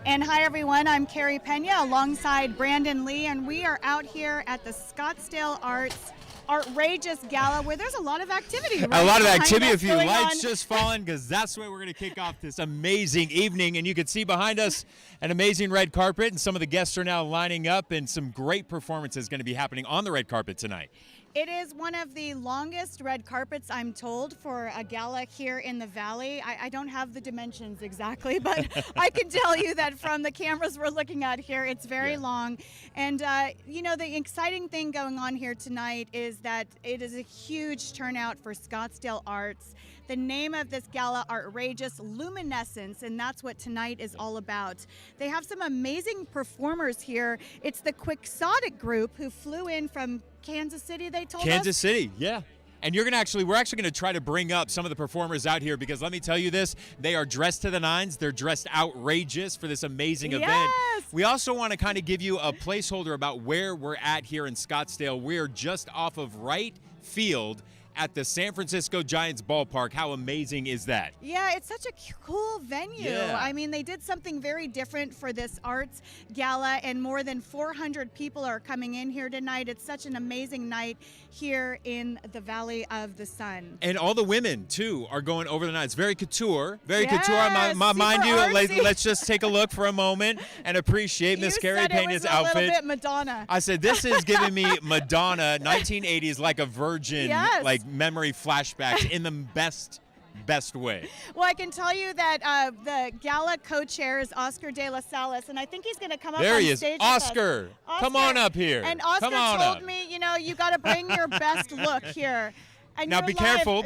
And hi everyone, I'm Carey Pena alongside Brandon Lee, and we are out here at the Scottsdale Arts ARTrageous Gala, where there's a lot of activity. Right, a lot of activity. A few lights just falling, because that's the way we're going to kick off this amazing evening. And you can see behind us an amazing red carpet, and some of the guests are now lining up, and some great performances going to be happening on the red carpet tonight. It is one of the longest red carpets, I'm told, for a gala here in the Valley. I don't have the dimensions exactly, but I can tell you that from the cameras we're looking at here, it's very long. And, you know, the exciting thing going on here tonight is that it is a huge turnout for Scottsdale Arts. The name of this gala, ARTrageous Luminescence, and that's what tonight is all about. They have some amazing performers here. It's the Quixotic group who flew in from Kansas City, they told us? Kansas City, yeah. And we're actually going to try to bring up some of the performers out here, because let me tell you this, they are dressed to the nines. They're dressed outrageous for this amazing event. We also want to kind of give you a placeholder about where we're at here in Scottsdale. We're just off of Wright Field at the San Francisco Giants ballpark. How amazing is that? Yeah, it's such a cool venue. Yeah. I mean, they did something very different for this arts gala, and more than 400 people are coming in here tonight. It's such an amazing night here in the Valley of the Sun. And all the women, too, are going over the night. It's very couture. Very couture. Mind you, let's just take a look for a moment and appreciate Miss Carey Pena's outfit. A little bit Madonna. I said, this is giving me Madonna, 1980s, like a virgin, like memory flashbacks in the best way. Well, I can tell you that the gala co-chair is Oscar de la Salas, and I think he's going to come up on stage. There he is. Oscar, come on up here. And Oscar told me, you know, you got to bring your best look here. And now be careful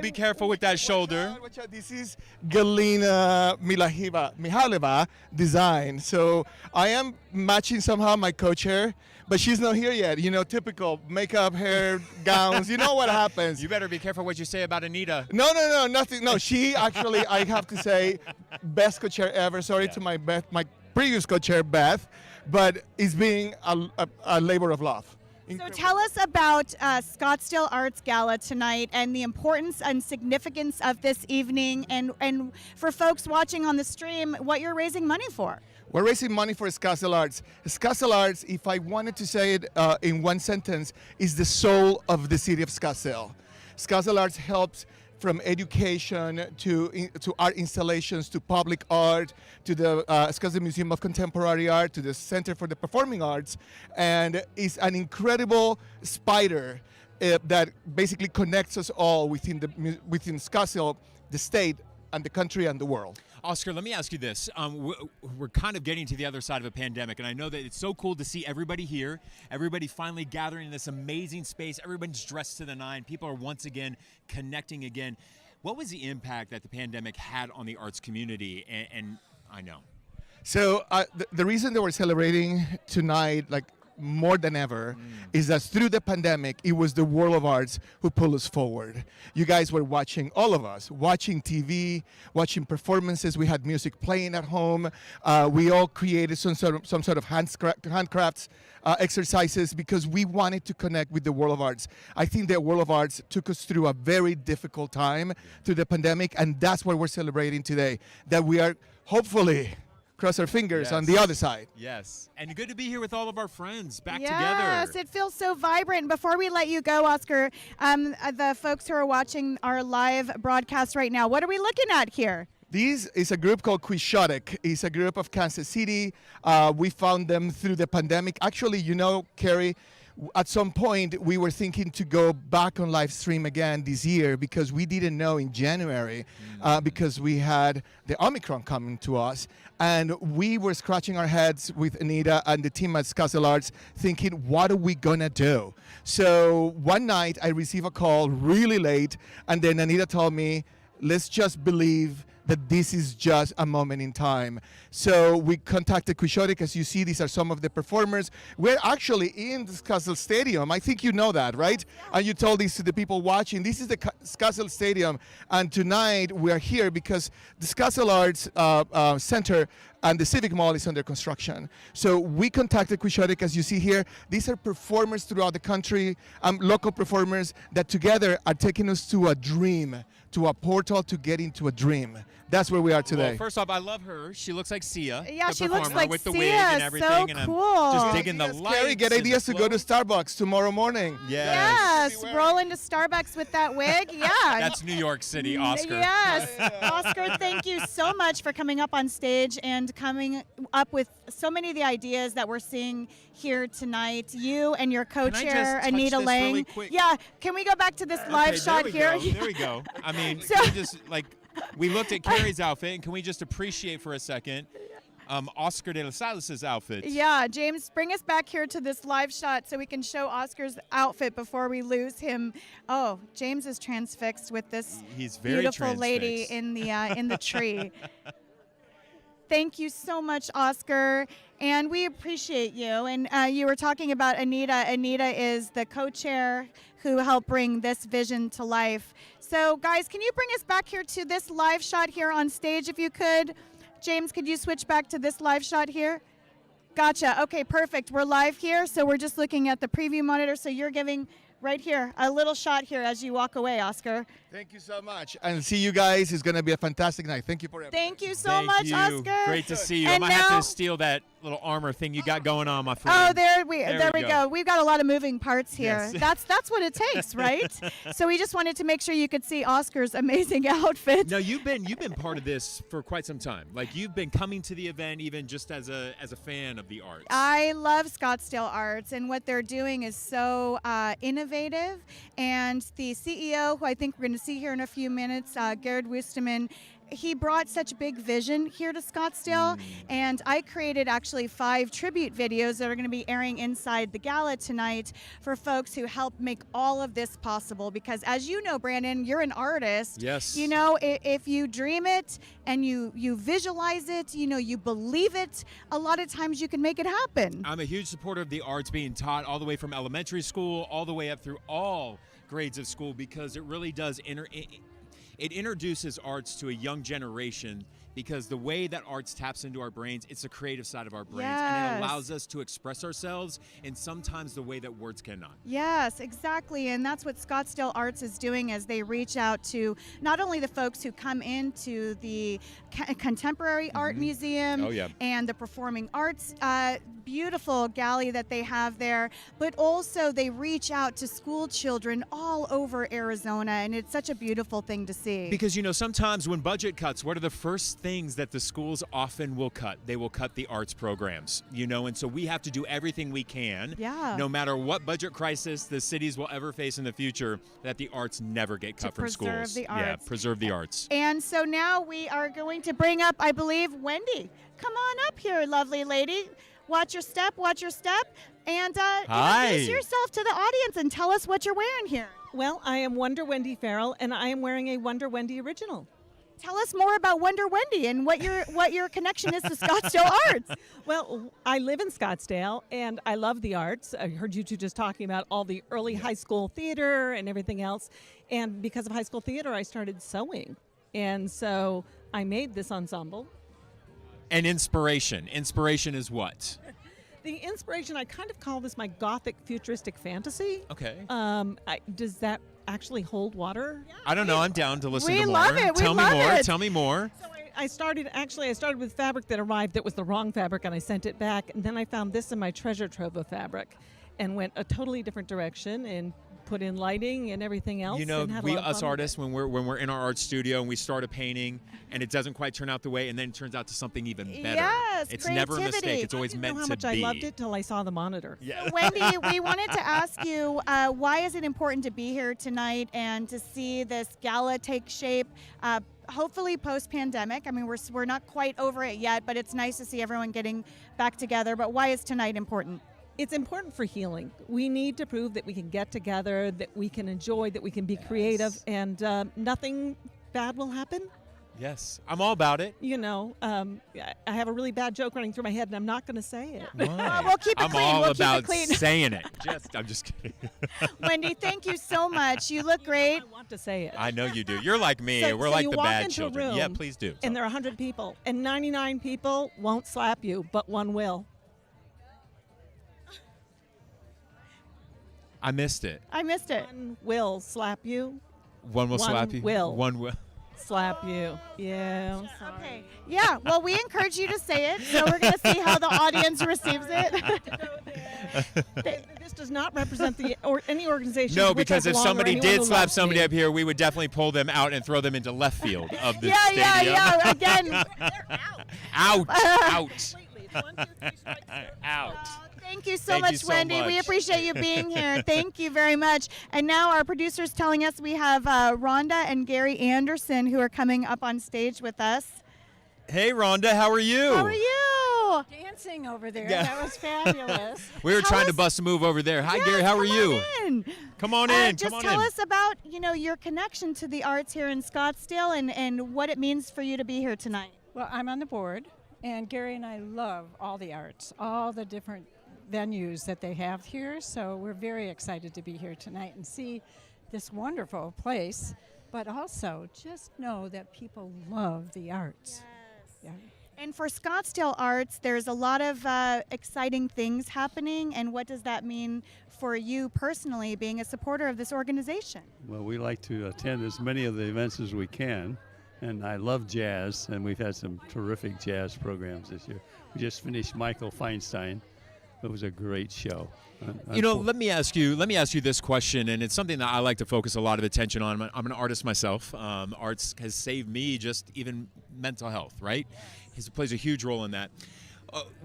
with that shoulder. Watch out. This is Galina Mihaleva design. So I am matching somehow my co-chair, but she's not here yet. You know, typical makeup, hair, gowns. You know what happens. You better be careful what you say about Anita. No, nothing. No, she actually, I have to say, best co-chair ever. Sorry to my previous co-chair, Beth, but it's being a labor of love. So tell us about Scottsdale Arts Gala tonight, and the importance and significance of this evening, and for folks watching on the stream, what you're raising money for. We're raising money for Scottsdale Arts. Scottsdale Arts, if I wanted to say it in one sentence, is the soul of the city of Scottsdale. Scottsdale Arts helps from education to art installations, to public art, to the Scottsdale Museum of Contemporary Art, to the Center for the Performing Arts, and is an incredible spider that basically connects us all within Scottsdale, the state, and the country, and the world. Oscar, let me ask you this. We're kind of getting to the other side of a pandemic, and I know that it's so cool to see everybody here, everybody finally gathering in this amazing space. Everybody's dressed to the nine. People are once again connecting again. What was the impact that the pandemic had on the arts community? And I know. So the reason that we're celebrating tonight, like more than ever, is that through the pandemic, it was the world of arts who pulled us forward. You guys were watching, all of us, watching TV, watching performances. We had music playing at home. We all created some sort of handcrafts exercises, because we wanted to connect with the world of arts. I think the world of arts took us through a very difficult time through the pandemic, and that's what we're celebrating today, that we are hopefully, cross our fingers, on the other side. Yes. And good to be here with all of our friends back together. Yes, it feels so vibrant. Before we let you go, Oscar, the folks who are watching our live broadcast right now, what are we looking at here? This is a group called Quixotic. It's a group of Kansas City. We found them through the pandemic. Actually, you know, Carey, at some point we were thinking to go back on live stream again this year, because we didn't know in January, because we had the Omicron coming to us, and we were scratching our heads with Anita and the team at Scottsdale Arts thinking, what are we gonna do? So one night I received a call really late, and then Anita told me, let's just believe that this is just a moment in time. So we contacted Quixotic. As you see, these are some of the performers. We're actually in the Scottsdale Stadium. I think you know that, right? And you told this to the people watching. This is the Scottsdale Stadium, and tonight we are here because the Scottsdale Arts Center and the Civic Mall is under construction. So we contacted Quixotic, as you see here. These are performers throughout the country, local performers that together are taking us to a dream, to a portal to get into a dream. that's where we are today. Well, first off, I love her. She looks like Sia. Yeah, the she looks performer, like with the Sia. wig and everything. So and cool. I'm just digging the lights. Carey, get and ideas the to go to flow. Starbucks tomorrow morning. Yes, roll into Starbucks with that wig. Yeah. That's New York City, Oscar. Yes. Oscar, thank you so much for coming up on stage and coming up with so many of the ideas that we're seeing here tonight. You and your co-chair, just touch Anita this Lang. really quick? Yeah, can we go back to this live shot here? There we go. I mean, So- can we just we looked at Carey's outfit, and can we just appreciate for a second Oscar de la Salas' outfit? Yeah, James, bring us back here to this live shot so we can show Oscar's outfit before we lose him. Oh, James is transfixed with this He's very beautiful lady transfixed. in the tree. Thank you so much, Oscar, and we appreciate you. And you were talking about Anita. Anita is the co-chair who helped bring this vision to life. So, guys, can you bring us back here to this live shot here on stage, if you could? James, could you switch back to this live shot here? Gotcha. Okay, perfect. We're live here, so we're just looking at the preview monitor. So you're giving right here a little shot here as you walk away, Oscar. Thank you so much. And see you guys. It's going to be a fantastic night. Thank you for everything. Thank you so Thank much, you. Oscar. Great to see you. And I might have now- to steal that little armor thing you got going on, my friend. Oh, there we we go. go. We've got a lot of moving parts here. Yes. That's what it takes, right? So we just wanted to make sure you could see Oscar's amazing outfit. No, you've been part of this for quite some time. Like, you've been coming to the event even just as a fan of the arts. I love Scottsdale Arts, and what they're doing is so innovative. And the CEO, who I think we're going to see here in a few minutes, Garrett Wusterman, he brought such big vision here to Scottsdale, and I created actually 5 tribute videos that are going to be airing inside the gala tonight for folks who helped make all of this possible. Because as you know, Brandon, you're an artist. Yes. You know, if you dream it and you visualize it, you know, you believe it, a lot of times you can make it happen. I'm a huge supporter of the arts being taught all the way from elementary school all the way up through all grades of school, because it really does it introduces arts to a young generation, because the way that arts taps into our brains, it's the creative side of our brains, and it allows us to express ourselves in sometimes the way that words cannot. Yes, exactly. And that's what Scottsdale Arts is doing as they reach out to not only the folks who come into the Contemporary Art Museum Oh, yeah. and the Performing Arts beautiful galley that they have there, but also they reach out to school children all over Arizona, and it's such a beautiful thing to see. Because, you know, sometimes when budget cuts, what are the first things that the schools often will cut? They will cut the arts programs, you know, and so we have to do everything we can, Yeah. no matter what budget crisis the cities will ever face in the future, that the arts never get cut from preserve schools. the Yeah, arts. preserve the arts. And so now we are going to bring up, I believe, Wendy. Come on up here, lovely lady. Watch your step, and Hi. introduce yourself to the audience and tell us what you're wearing here. Well, I am Wonder Wendy Farrell, and I am wearing a Wonder Wendy original. Tell us more about Wonder Wendy and what your connection is to Scottsdale Arts. Well, I live in Scottsdale, and I love the arts. I heard you two just talking about all the early high school theater and everything else. And because of high school theater, I started sewing. And so I made this ensemble. And inspiration. Inspiration is what? The inspiration, I kind of call this my gothic futuristic fantasy. Okay. Does that actually hold water? I don't know. I'm down to listen We to more. love it. We Tell love me more. it. Tell me more. So I started with fabric that arrived that was the wrong fabric, and I sent it back. And then I found this in my treasure trove of fabric and went a totally different direction and put in lighting and everything else. You know, and had a we lot of us fun with artists, it. when we're in our art studio and we start a painting and it doesn't quite turn out the way, and then it turns out to something even better. Yes, It's never a creativity. mistake. It's always I didn't meant know how to much be. I loved it till I saw the monitor. Yeah. Wendy, we wanted to ask you, why is it important to be here tonight and to see this gala take shape? Hopefully post-pandemic. I mean, we're not quite over it yet, but it's nice to see everyone getting back together. But why is tonight important? It's important for healing. We need to prove that we can get together, that we can enjoy, that we can be creative, and nothing bad will happen. Yes, I'm all about it. You know, I have a really bad joke running through my head, and I'm not going to say it. We'll keep it I'm clean. all We'll keep it about clean. saying it. I'm just kidding. Wendy, thank you so much. You look great. I want to say it. I know you do. You're like me. So- We're so like you the walk bad into a children. room, Yeah, please do. And there are 100 people, and 99 people won't slap you, but one will. I missed it. I missed it. One will slap you. One will One slap you. will. One will. slap you. Yeah. I'm sorry. Okay. Yeah. Well, we encourage you to say it, so we're going to see how the audience receives it. This does not represent any organization. No, to which I because if belong or somebody anyone did who slap loves somebody me. up here, we would definitely pull them out and throw them into left field of the Yeah. stadium. Again. Out. Out. Completely. It's 1, 2, 3 strikes, they're Out. Thank you so Thank you much, so Wendy. We much. appreciate you being here. Thank you very much. And now our producer's telling us we have Rhonda and Gary Anderson who are coming up on stage with us. Hey, Rhonda, how are you? How are you? Dancing over there. Yeah. That was fabulous. We were Tell trying to us- bust a move over there. Hi, Yes, Gary, how are come you? on in. Come on in. Just Come on tell in. us about, your connection to the arts here in Scottsdale and what it means for you to be here tonight. Well, I'm on the board, and Gary and I love all the arts, all the different venues that they have here. So we're very excited to be here tonight and see this wonderful place, but also just know that people love the arts. Yeah. And for Scottsdale Arts, there's a lot of exciting things happening. And what does that mean for you personally, being a supporter of this organization? Well, we like to attend as many of the events as we can, and I love jazz, and we've had some terrific jazz programs this year. We just finished Michael Feinstein. It was a great show. Let me ask you this question, and it's something that I like to focus a lot of attention on. I'm an artist myself. Arts has saved me just even mental health, right? It plays a huge role in that.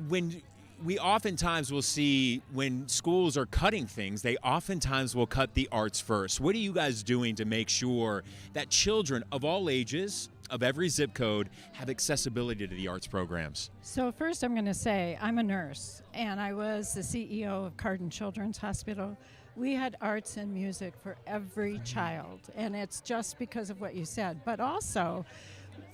When we oftentimes will see when schools are cutting things, they oftentimes will cut the arts first. What are you guys doing to make sure that children of all ages, of every zip code, have accessibility to the arts programs? So first I'm going to say I'm a nurse, and I was the CEO of Carden Children's Hospital. We had arts and music for every child, and it's just because of what you said. But also,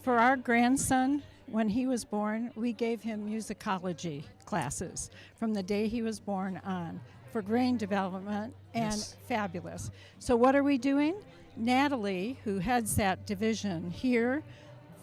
for our grandson, when he was born, we gave him musicology classes from the day he was born on for brain development, and Yes. fabulous. So what are we doing? Natalie, who heads that division here,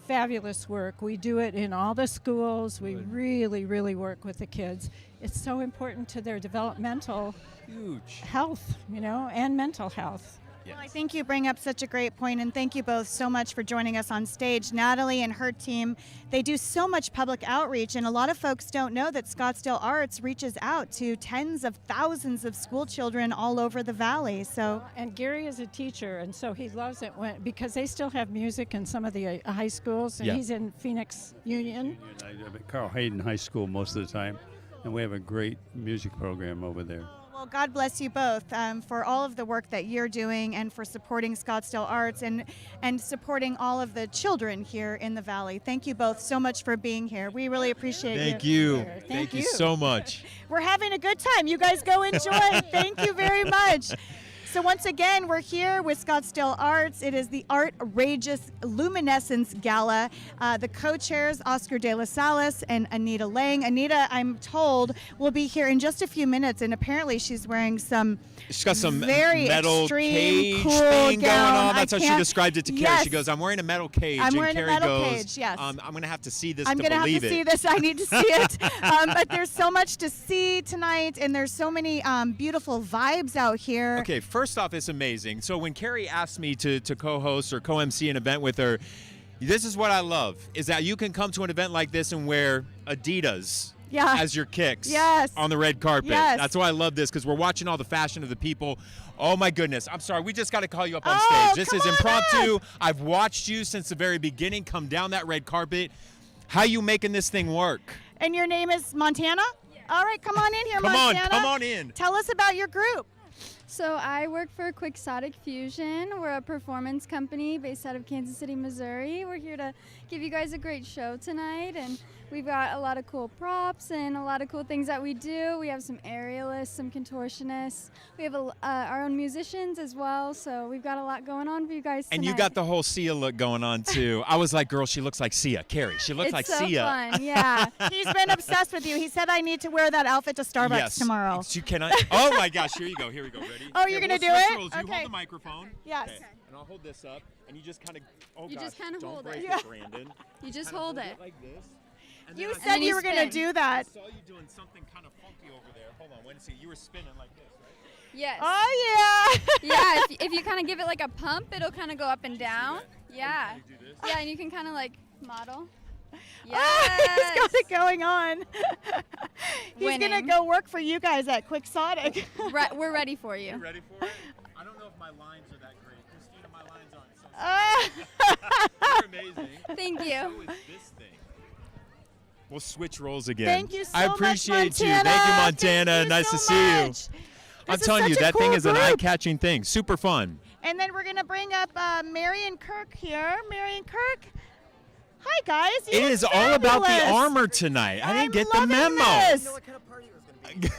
fabulous work. We do it in all the schools. We really, really work with the kids. It's so important to their developmental Huge. health, and mental health. Well, I think you bring up such a great point, and thank you both so much for joining us on stage. Natalie and her team, they do so much public outreach, and a lot of folks don't know that Scottsdale Arts reaches out to tens of thousands of school children all over the valley. So, And Gary is a teacher, and so he loves it because they still have music in some of the high schools, and Yeah. he's in Phoenix Union. I'm at Carl Hayden High School most of the time, and we have a great music program over there. well, God bless you both for all of the work that you're doing and for supporting Scottsdale Arts and supporting all of the children here in the valley. Thank you both so much for being here. We really appreciate Thank you. Thank Thank you you. so much. We're having a good time. You guys go enjoy. Thank you very much. So once again, we're here with Scottsdale Arts. It is the ARTrageous Luminescence Gala. The co-chairs, Oscar de las Salas and Anita Lang. Anita, I'm told, will be here in just a few minutes, and apparently she's wearing some She's got some very metal extreme, cage cool thing gown. going on. That's I how she can't- described it to Carey. Yes. She goes, I'm wearing a metal cage. I'm and wearing a Carey metal goes, cage, yes. I'm going to have to see this I'm to gonna have believe to it. see this. I need to see it. But there's so much to see tonight, and there's so many beautiful vibes out here. Okay, first off, it's amazing. So when Carey asked me to co-host or co-MC an event with her, this is what I love, is that you can come to an event like this and wear Adidas Yeah. as your kicks Yes. on the red carpet. Yes. That's why I love this, because we're watching all the fashion of the people. Oh my goodness. I'm sorry. We just got to call you up on Oh, stage. This come is on impromptu. up. I've watched you since the very beginning come down that red carpet. How you making this thing work? And your name is Montana? All right, come on in here, Come Montana. on in. Tell us about your group. So I work for Quixotic Fusion. We're a performance company based out of Kansas City, Missouri. We're here to give you guys a great show tonight, and we've got a lot of cool props and a lot of cool things that we do. We have some aerialists, some contortionists. We have our own musicians as well, so we've got a lot going on for you guys tonight. And you got the whole Sia look going on too. I was like, girl, she looks like Sia. Carey, she looks it's like so Sia. fun, yeah. He's been obsessed with you. He said I need to wear that outfit to Starbucks Yes. tomorrow. You cannot. Oh my gosh, here you go. Here we go. Ready? Oh, you're Here, gonna we'll do switch it? roles. You Okay. hold the microphone. Yes. Okay. And I'll hold this up, and you just kind of. Oh You gosh, just kinda don't hold break it. it, Brandon. You just Kinda hold it. like this. And You then I said then you you were going to spin. do that. saw you doing something kind of funky over there. Hold on, wait and see. You were spinning like this, right? Yes. Oh, yeah. Yeah, if you kind of give it like a pump, it'll kind of go up and down. Yeah. Yeah, and you can kind of like model. Yes. He's got it going on. He's going to Winning. go work for you guys at Quixotic. We're ready for you. You ready for it? I don't know if my lines are that great. Christina, my lines aren't so You're amazing. Thank So you. is this thing. We'll switch roles again. Thank you so I much, appreciate you. Montana. Thank you, Montana. Thank you Nice so to see you. much. I'm This is telling you, such a that thing cool is an group. eye-catching thing. Super fun. And then we're going to bring up Marion Kirk here. Marion Kirk. Hi, guys. You It look is all about the fabulous. armor tonight. I didn't I'm get the loving memo. this.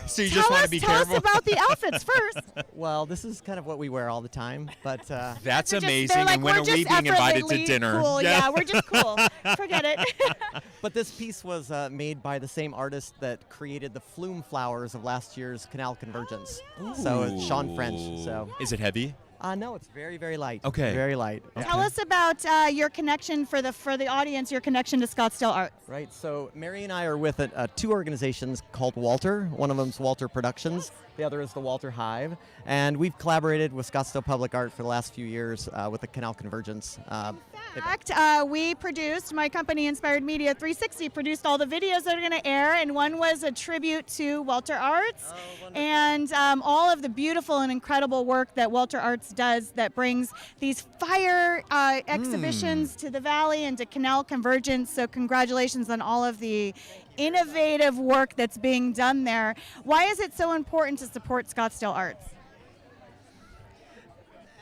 So you just want to be tell careful? us about the outfits first. Well, this is kind of what we wear all the time, but That's They're amazing. like, And when we're are just we being invited to effortlessly dinner? Cool. Yeah, we're just cool. Forget it. but this piece was made by the same artist that created the flume flowers of last year's Canal Convergence. So it's Sean French. So Is it heavy? no, it's very, very light. Okay. Very light. Tell us about your connection for the audience, your connection to Scottsdale Arts. Right. So Mary and I are with two organizations called Walter. One of them's Walter Productions. The other is the Walter Hive. And we've collaborated with Scottsdale Public Art for the last few years with the Canal Convergence. In fact, we produced, my company Inspired Media 360 produced all the videos that are going to air, and one was a tribute to Walter Arts and all of the beautiful and incredible work that Walter Arts does that brings these fire exhibitions to the Valley and to Canal Convergence. So congratulations on all of the innovative work that's being done there. Why is it so important to support Scottsdale Arts?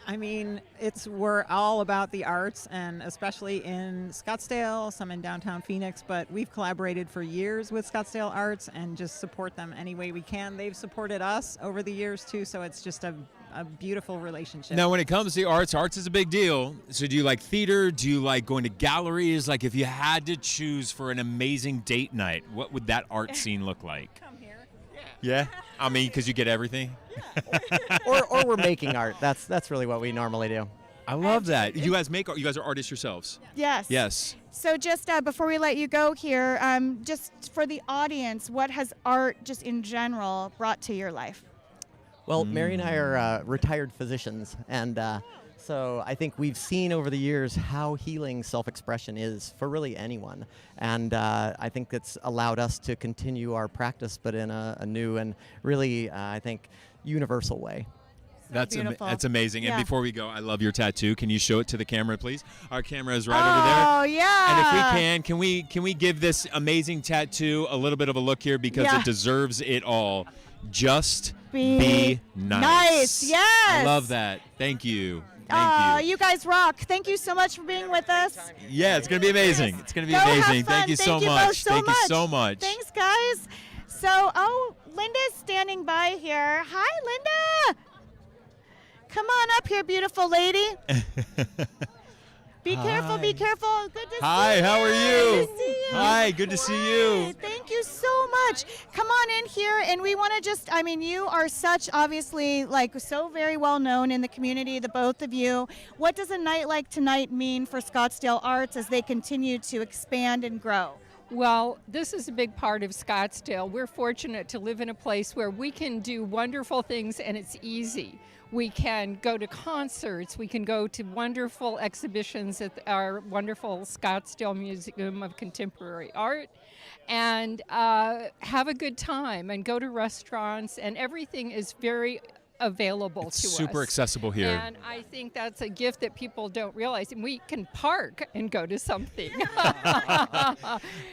I mean, we're all about the arts, and especially in Scottsdale, some in downtown Phoenix, but we've collaborated for years with Scottsdale Arts and just support them any way we can. They've supported us over the years too, so it's just a beautiful relationship. Now, when it comes to arts is a big deal. So do you like theater? Do you like going to galleries? Like, if you had to choose for an amazing date night, what would that art scene look like? Come here. Yeah? I mean, because you get everything? or we're making art. That's really what we normally do. I love that. You guys make art. You guys are artists yourselves? Yes. Yes. So just before we let you go here, just for the audience, what has art just in general brought to your life? Well, Mary and I are retired physicians, and so I think we've seen over the years how healing self-expression is for really anyone, and I think it's allowed us to continue our practice, but in a new and really, I think, universal way. That's beautiful. that's amazing. Yeah. And before we go, I love your tattoo. Can you show it to the camera, please? Our camera is right over there. Oh, yeah. And if we can we give this amazing tattoo a little bit of a look here because Yeah. it deserves it all. Just Be nice. Yes. I love that. Thank you. Thank you. You guys rock. Thank you so much for being with us. Yeah, it's going to be amazing. It's going to be Go have amazing. fun. Thank you so Thank you much. both so Thank you much. so much. Thanks, guys. So, Linda's standing by here. Hi, Linda. Come on up here, beautiful lady. Be careful, be careful. Good to see you. Hi, how are you? Good to see you. Hi, good to see you. Thank you so much. Come on in here, and we want to just, I mean, you are such, obviously, like, so very well known in the community, the both of you. What does a night like tonight mean for Scottsdale Arts as they continue to expand and grow? Well, this is a big part of Scottsdale. We're fortunate to live in a place where we can do wonderful things and it's easy. We can go to concerts, we can go to wonderful exhibitions at our wonderful Scottsdale Museum of Contemporary Art and have a good time and go to restaurants, and everything is very available It's to us. super accessible here. And I think that's a gift that people don't realize. And we can park and go to something.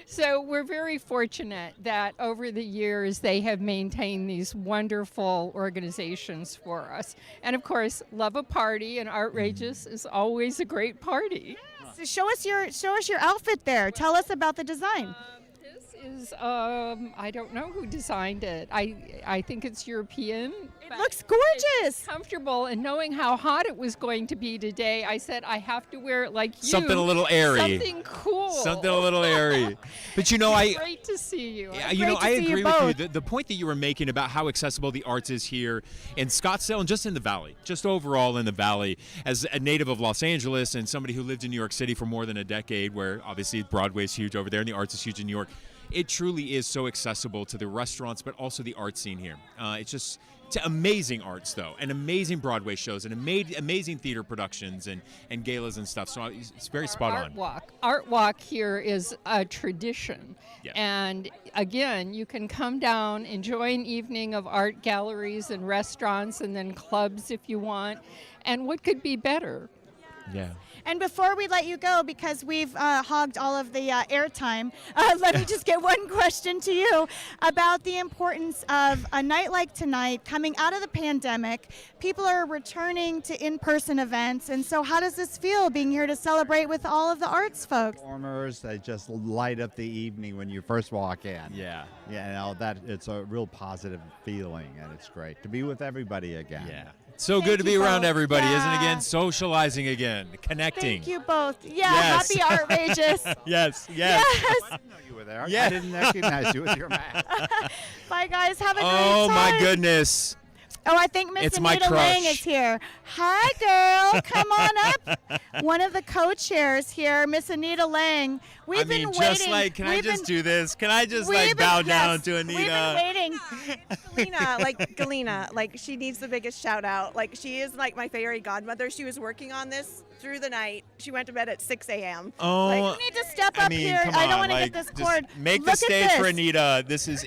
So we're very fortunate that over the years they have maintained these wonderful organizations for us. And of course, love a party, and ARTrageous is always a great party. So show us your outfit there. Tell us about the design. This is, I don't know who designed it. I think it's European. It looks gorgeous. Comfortable, and knowing how hot it was going to be today, I said I have to wear it like you. Something a little airy. Something cool. Something a little airy. But you know, Great to see you. Yeah, Great you know, to I see you agree with you. both. The point that you were making about how accessible the arts is here in Scottsdale and just in the Valley, just overall in the Valley, as a native of Los Angeles and somebody who lived in New York City for more than a decade, where obviously Broadway is huge over there and the arts is huge in New York. it truly is so accessible to the restaurants, but also the art scene here. It's just amazing arts, though, and amazing Broadway shows, and amazing theater productions and galas and stuff. So it's very spot on. Art Walk here is a tradition. Yeah. And again, you can come down, enjoy an evening of art galleries and restaurants and then clubs if you want. And what could be better? Yeah. And before we let you go, because we've hogged all of the airtime, let me just get one question to you about the importance of a night like tonight. Coming out of the pandemic, people are returning to in-person events, and so how does this feel, being here to celebrate with all of the arts folks? Performers, they just light up the evening when you first walk in. Yeah. Yeah, you know, that it's a real positive feeling, and it's great to be with everybody again. Yeah. So good to be you around both. everybody, isn't it? Yeah. Again, socializing again, connecting. Thank you both. Yeah, Yes. happy ARTrageous. Yes. Yes. I didn't know you were there. Yeah. I didn't recognize you with your mask. Bye, guys. Have a great Oh time. my goodness. Oh, I think Miss It's my Anita Lang crush. is here. Hi, girl. Come on up. One of the co-chairs here, Miss Anita Lang. We've been waiting. just like, can I just do this? Can I just We've bow been- down yes, to Anita? We've been waiting. Galena, like she needs the biggest shout out. Like she is like my fairy godmother. She was working on this through the night. She went to bed at 6 a.m. Oh, You need to step up here. come I don't on, want to like, get this just cord. Make Look the at stage for this. Anita. This is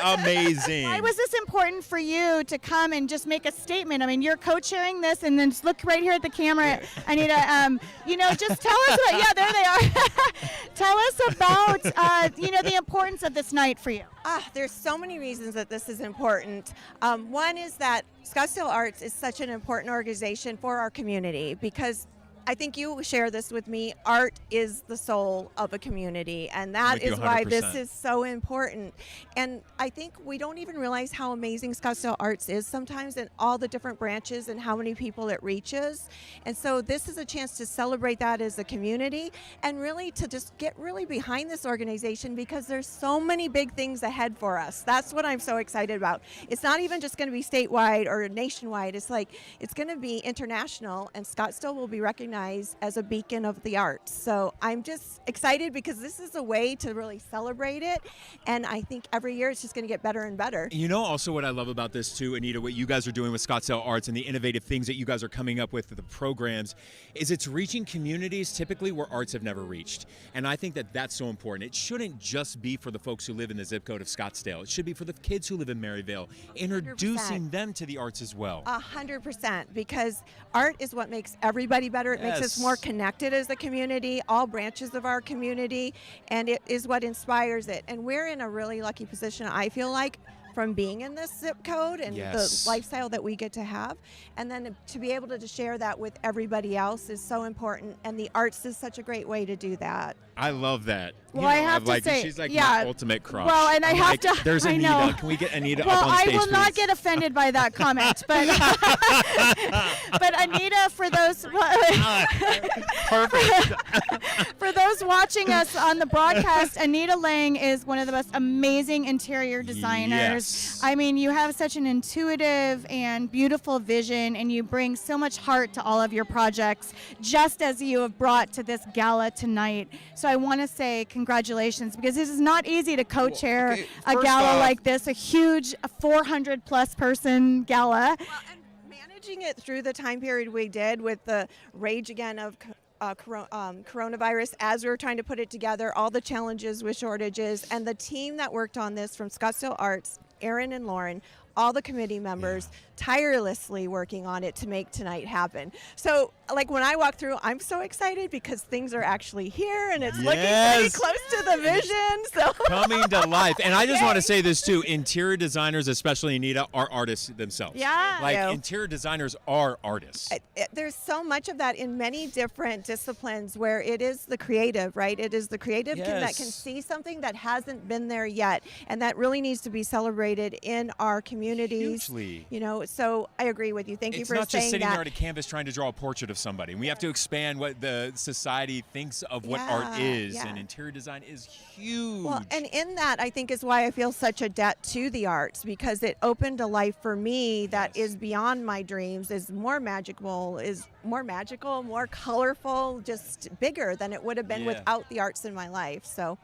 amazing. Why was this important for you to come and just make a statement? I mean, you're co-chairing this, and then just look right here at the camera, Anita. Just tell us about. Yeah, there they are. Tell us about the importance of this night for you. There's so many reasons that this is important. One is that Scottsdale Arts is such an important organization for our community because I think you share this with me. Art is the soul of a community, and that With you is why this 100%. is so important. And I think we don't even realize how amazing Scottsdale Arts is sometimes, and all the different branches and how many people it reaches. And so this is a chance to celebrate that as a community and really to just get really behind this organization because there's so many big things ahead for us. That's what I'm so excited about. It's not even just going to be statewide or nationwide. It's going to be international, and Scottsdale will be recognized as a beacon of the arts. So I'm just excited because this is a way to really celebrate it, and I think every year it's just going to get better and better. You know also what I love about this too, Anita, what you guys are doing with Scottsdale Arts and the innovative things that you guys are coming up with the programs, is it's reaching communities typically where arts have never reached. And I think that that's so important. It shouldn't just be for the folks who live in the zip code of Scottsdale. It should be for the kids who live in Maryvale, introducing them to the arts as well. 100%, because art is what makes everybody better. It makes us more connected as a community, all branches of our community, and it is what inspires it. And we're in a really lucky position, I feel like, from being in this zip code and the lifestyle that we get to have. And then to be able to share that with everybody else is so important, and the arts is such a great way to do that. I love that. Well, I have to say, she's like yeah. my ultimate crush. Well, and I I'm have like, to. There's I Anita. know. Can we get Anita Well, up on stage, I will not please? get offended by that comment, but but Anita, for those for those watching us on the broadcast, Anita Lang is one of the most amazing interior designers. Yes. I mean, you have such an intuitive and beautiful vision, and you bring so much heart to all of your projects, just as you have brought to this gala tonight. So I want to say congratulations, because this is not easy to co-chair okay, a first gala off- like this, a huge 400+ person gala. Managing it through the time period we did with the rage again of coronavirus, as we were trying to put it together, all the challenges with shortages, and the team that worked on this from Scottsdale Arts, Aaron and Lauren, all the committee members tirelessly working on it to make tonight happen. So like when I walk through, I'm so excited because things are actually here and it's looking pretty close to the vision. So Coming to life. And I just want to say this too, interior designers, especially Anita, are artists themselves. Yeah. Like Yeah. interior designers are artists. There's so much of that in many different disciplines where it is the creative, right? It is the creative that can Yes. see something that hasn't been there yet, and that really needs to be celebrated in our communities. Hugely. You know, so I agree with you. Thank you It's for not saying just sitting that. there at a canvas trying to draw a portrait of somebody. We have to expand what the society thinks of what art is, and interior design is huge. Well, and in that, I think is why I feel such a debt to the arts, because it opened a life for me that is beyond my dreams, is more magical, more colorful, just bigger than it would have been without the arts in my life. So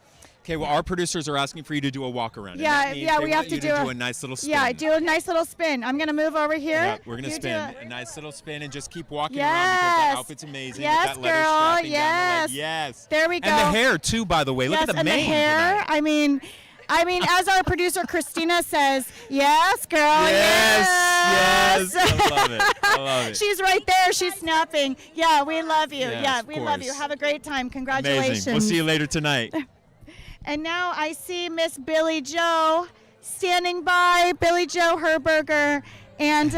Okay, well, our producers are asking for you to do a walk around. Yeah, we have to do a nice little spin. Yeah, do a nice little spin. I'm going to move over here. Yeah, we're going to spin a nice little spin and just keep walking around because that outfit's amazing. Yes, with that leather girl. strapping down the leg. Yes. There we go. And the hair, too, by the way. Look at the and mane the hair. tonight. I mean, as our producer Christina says, yes, girl. Yes. I love it. I love it. She's right there. She's snapping. Yeah, we love you. Yes, we love you. Have a great time. Congratulations. Amazing. We'll see you later tonight. And now I see Miss Billy Joe standing by. Billy Joe Herberger. And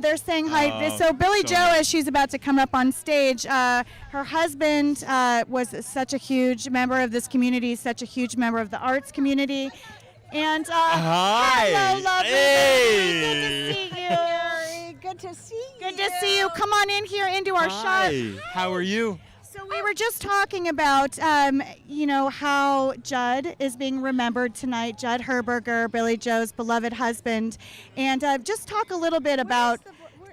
they're saying hi. So Billy Joe, nice. as she's about to come up on stage, her husband was such a huge member of this community, such a huge member of the arts community. And hi. hello, lovely. Hey. Good to see you. Good to see you. Good to see you. Come on in here into our shop. How are you? So we were just talking about, how Judd is being remembered tonight, Judd Herberger, Billy Joe's beloved husband, and just talk a little bit about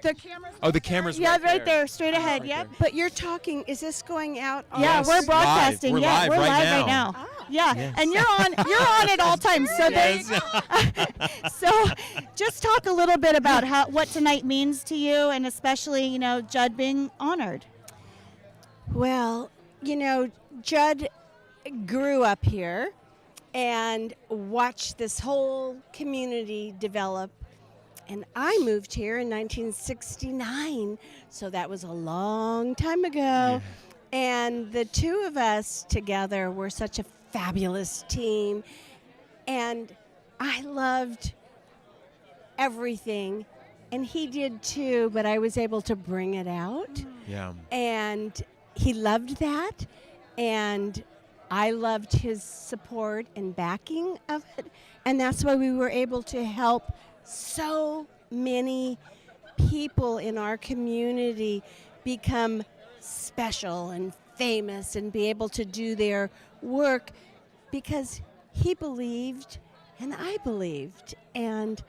the cameras. Oh, the camera's right there, straight ahead. Right Yep. there. But you're talking, is this going out? Yeah, Yes, we're broadcasting. live. We're yeah, live we're right live now. right now. Yeah, and you're on at all times. So so just talk a little bit about what tonight means to you, and especially Judd being honored. Well, Judd grew up here and watched this whole community develop. And I moved here in 1969, so that was a long time ago. Yeah. And the two of us together were such a fabulous team. And I loved everything. And he did too, but I was able to bring it out. Yeah. And he loved that. And I loved his support and backing of it. And that's why we were able to help so many people in our community become special and famous and be able to do their work because he believed and I believed. And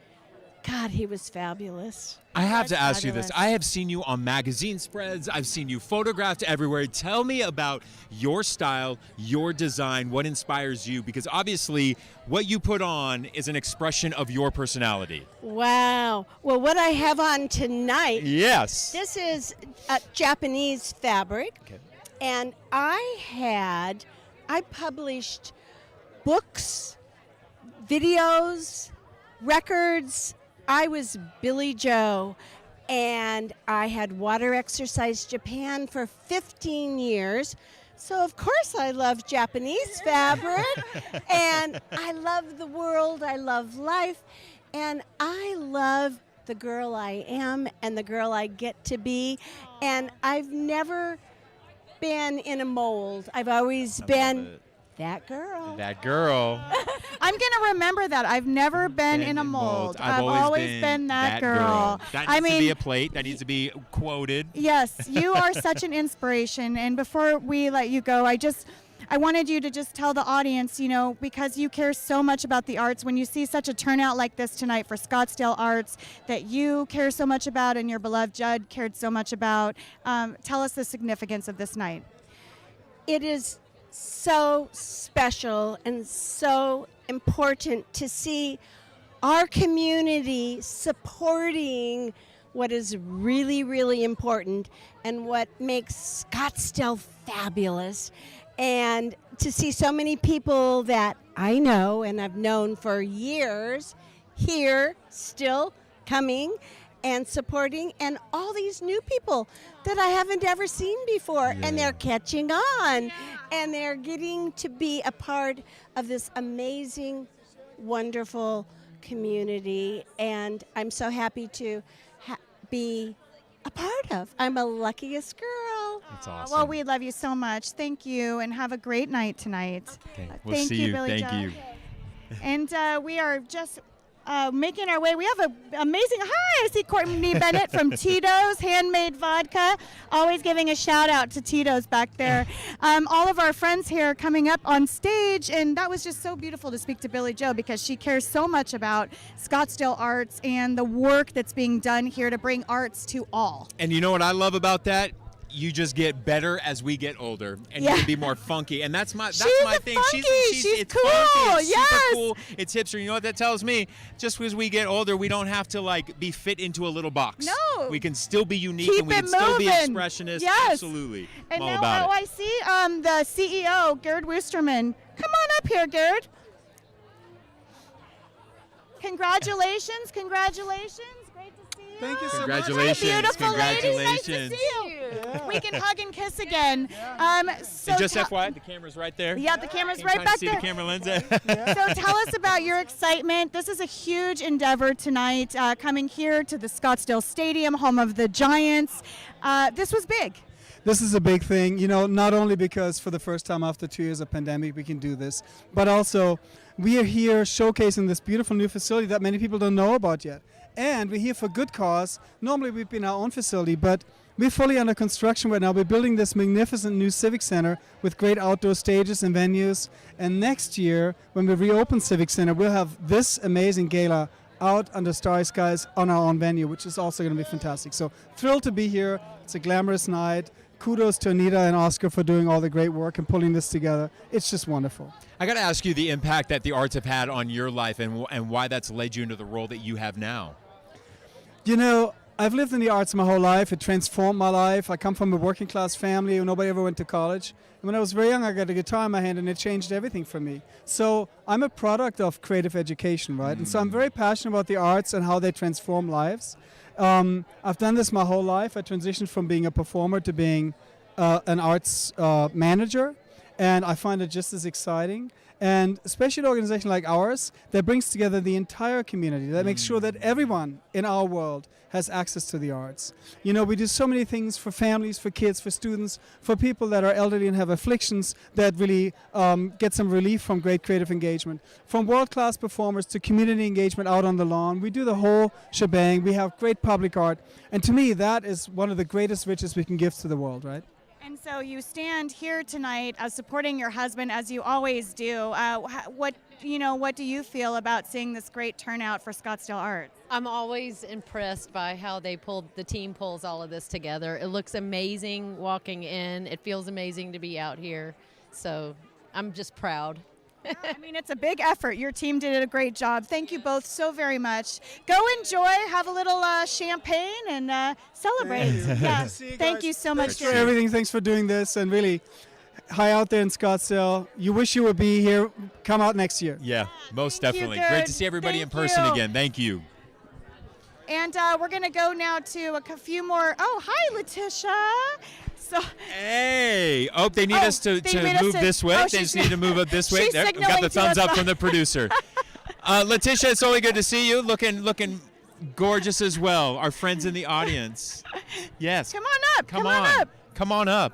God, he was fabulous. I have to ask you fabulous. this. I have seen you on magazine spreads. I've seen you photographed everywhere. Tell me about your style, your design, what inspires you, because obviously what you put on is an expression of your personality. Wow. Well, what I have on tonight, Yes. this is a Japanese fabric. Okay. And I published books, videos, records. I was Billy Joe, and I had Water Exercise Japan for 15 years. So, of course, I love Japanese fabric, and I love the world, I love life, and I love the girl I am and the girl I get to be. And I've never been in a mold. I've always been that girl. That girl. I'm going to remember that. I've never been in a mold. I've always been that girl. That needs to be a plate. That needs to be quoted. Yes, you are such an inspiration. And before we let you go, I wanted you to just tell the audience, because you care so much about the arts, when you see such a turnout like this tonight for Scottsdale Arts that you care so much about and your beloved Judd cared so much about, tell us the significance of this night. It is so special and so important to see our community supporting what is really, really important and what makes Scottsdale fabulous. And to see so many people that I know and I've known for years here still coming and supporting, and all these new people that I haven't ever seen before, and they're catching on, and they're getting to be a part of this amazing, wonderful community, and I'm so happy to be a part of. I'm a luckiest girl. That's awesome. Well, we love you so much. Thank you, and have a great night tonight. Okay. We'll Thank see you, you. Billy Thank Joe. you. And we are just making our way. We have an amazing, hi, I see Courtney Bennett from Tito's Handmade Vodka, always giving a shout out to Tito's back there. All of our friends here coming up on stage, and that was just so beautiful to speak to Billy Joe because she cares so much about Scottsdale Arts and the work that's being done here to bring arts to all. And you know what I love about that? you just get better as we get older, and Yeah. you can be more funky. And that's my She's thing. funky. She's it's cool. funky. It's Yes. super cool. It's hipster. You know what that tells me? Just as we get older, we don't have to like be fit into a little box. No. We can still be unique, Keep and we it can still be moving. expressionist. Yes. Absolutely. And I'm all now about it. I see the CEO, Gerd Woosterman. Come on up here, Gerd. Congratulations, congratulations. Great to see you. Thank you so much. Congratulations. Beautiful ladies, nice to Congratulations. see you. We can hug and kiss again. So And just tell- FYI, the camera's right there. Yeah, the camera's Can you right kinda back see there. the camera lens. So tell us about your excitement. This is a huge endeavor tonight, coming here to the Scottsdale Stadium, home of the Giants. This was big. This is a big thing, you know, not only because for the first time after 2 years of pandemic we can do this, but also we are here showcasing this beautiful new facility that many people don't know about yet. And we're here for good cause. Normally we've been our own facility, but we're fully under construction right now. We're building this magnificent new civic center with great outdoor stages and venues. And next year, when we reopen Civic Center, we'll have this amazing gala out under starry skies on our own venue, which is also going to be fantastic. So thrilled to be here. It's a glamorous night. Kudos to Anita and Oscar for doing all the great work and pulling this together. It's just wonderful. I got to ask you the impact that the arts have had on your life and why that's led you into the role that you have now. You know, I've lived in the arts my whole life. It transformed my life. I come from a working class family. Nobody ever went to college. And when I was very young, I got a guitar in my hand and it changed everything for me. So I'm a product of creative education, right? And so I'm very passionate about the arts and how they transform lives. I've done this my whole life. I transitioned from being a performer to being an arts manager, and I find it just as exciting. And especially an organization like ours that brings together the entire community, that makes sure that everyone in our world has access to the arts. You know, we do so many things for families, for kids, for students, for people that are elderly and have afflictions that really get some relief from great creative engagement. From world-class performers to community engagement out on the lawn, we do the whole shebang. We have great public art. And to me, that is one of the greatest riches we can give to the world, right? And so you stand here tonight supporting your husband as you always do. What do you feel about seeing this great turnout for Scottsdale Arts? I'm always impressed by how the team pulls all of this together. It looks amazing walking in. It feels amazing to be out here. So I'm just proud. I mean, it's a big effort. Your team did a great job. Thank you both so very much. Go enjoy, have a little champagne, and celebrate. Yeah. Thank you so much. Thanks for everything. Thanks for doing this. And really, hi out there in Scottsdale. You wish you would be here. Come out next year. Yeah, most Thank you, definitely. Gerd. Great to see everybody in person you. again. Thank you. And we're going to go now to a few more. Oh, hi, Letitia. So, hey, they need us to move this way. They just need to move up this way. She's There, we got the signaling to thumbs us. up from the producer. Letitia, it's only good to see you. Looking gorgeous as well. Our friends in the audience. Yes. Come on up. Come on. Come on up.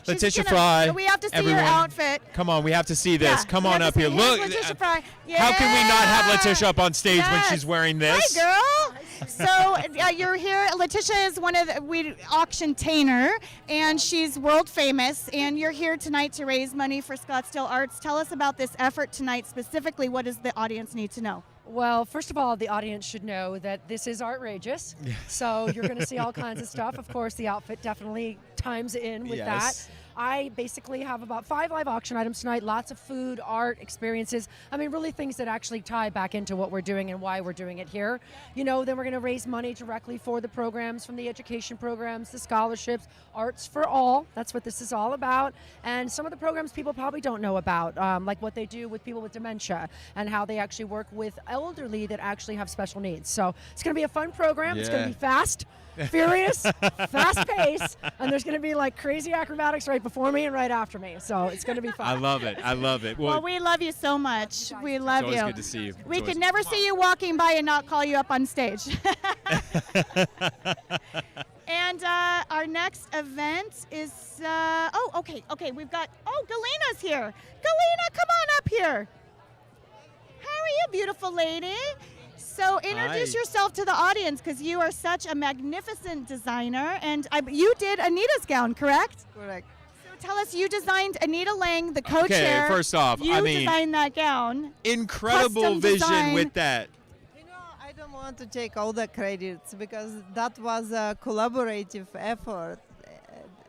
Letitia Fry. We have to see everyone. your outfit. Come on, we have to see this. Yeah, Come we on have up to here. see- Look. here's Letitia Fry. How can we not have Yeah. Letitia up on stage when Yes. she's wearing this? Hi, girl. So you're here. Letitia is one of the auction tainer, and she's world famous. And you're here tonight to raise money for Scottsdale Arts. Tell us about this effort tonight specifically. What does the audience need to know? Well, first of all, the audience should know that this is ARTrageous. So you're going to see all kinds of stuff. Of course, the outfit definitely times in with that. I basically have about 5 live auction items tonight, lots of food, art, experiences. I mean, really things that actually tie back into what we're doing and why we're doing it here. You know, then we're going to raise money directly for the programs, from the education programs, the scholarships, Arts for All. That's what this is all about. And some of the programs people probably don't know about, like what they do with people with dementia and how they actually work with elderly that actually have special needs. So it's going to be a fun program. It's going to be fast, furious, fast pace, and there's going to be like crazy acrobatics right before me and right after me. So it's going to be fun. I love it. I love it. Well, we love you so much. We love it's always you. good to see you. We could never see you walking by and not call you up on stage. And our next event is, okay, we've got, Galena's here. Galena, come on up here. How are you, beautiful lady? So introduce Hi. yourself to the audience, because you are such a magnificent designer, and you did Anita's gown, correct? Correct. So tell us, you designed Anita Lang, the co-chair. Okay, first off, you I mean, designed that gown. incredible Custom vision design. with that. I don't want to take all the credits because that was a collaborative effort.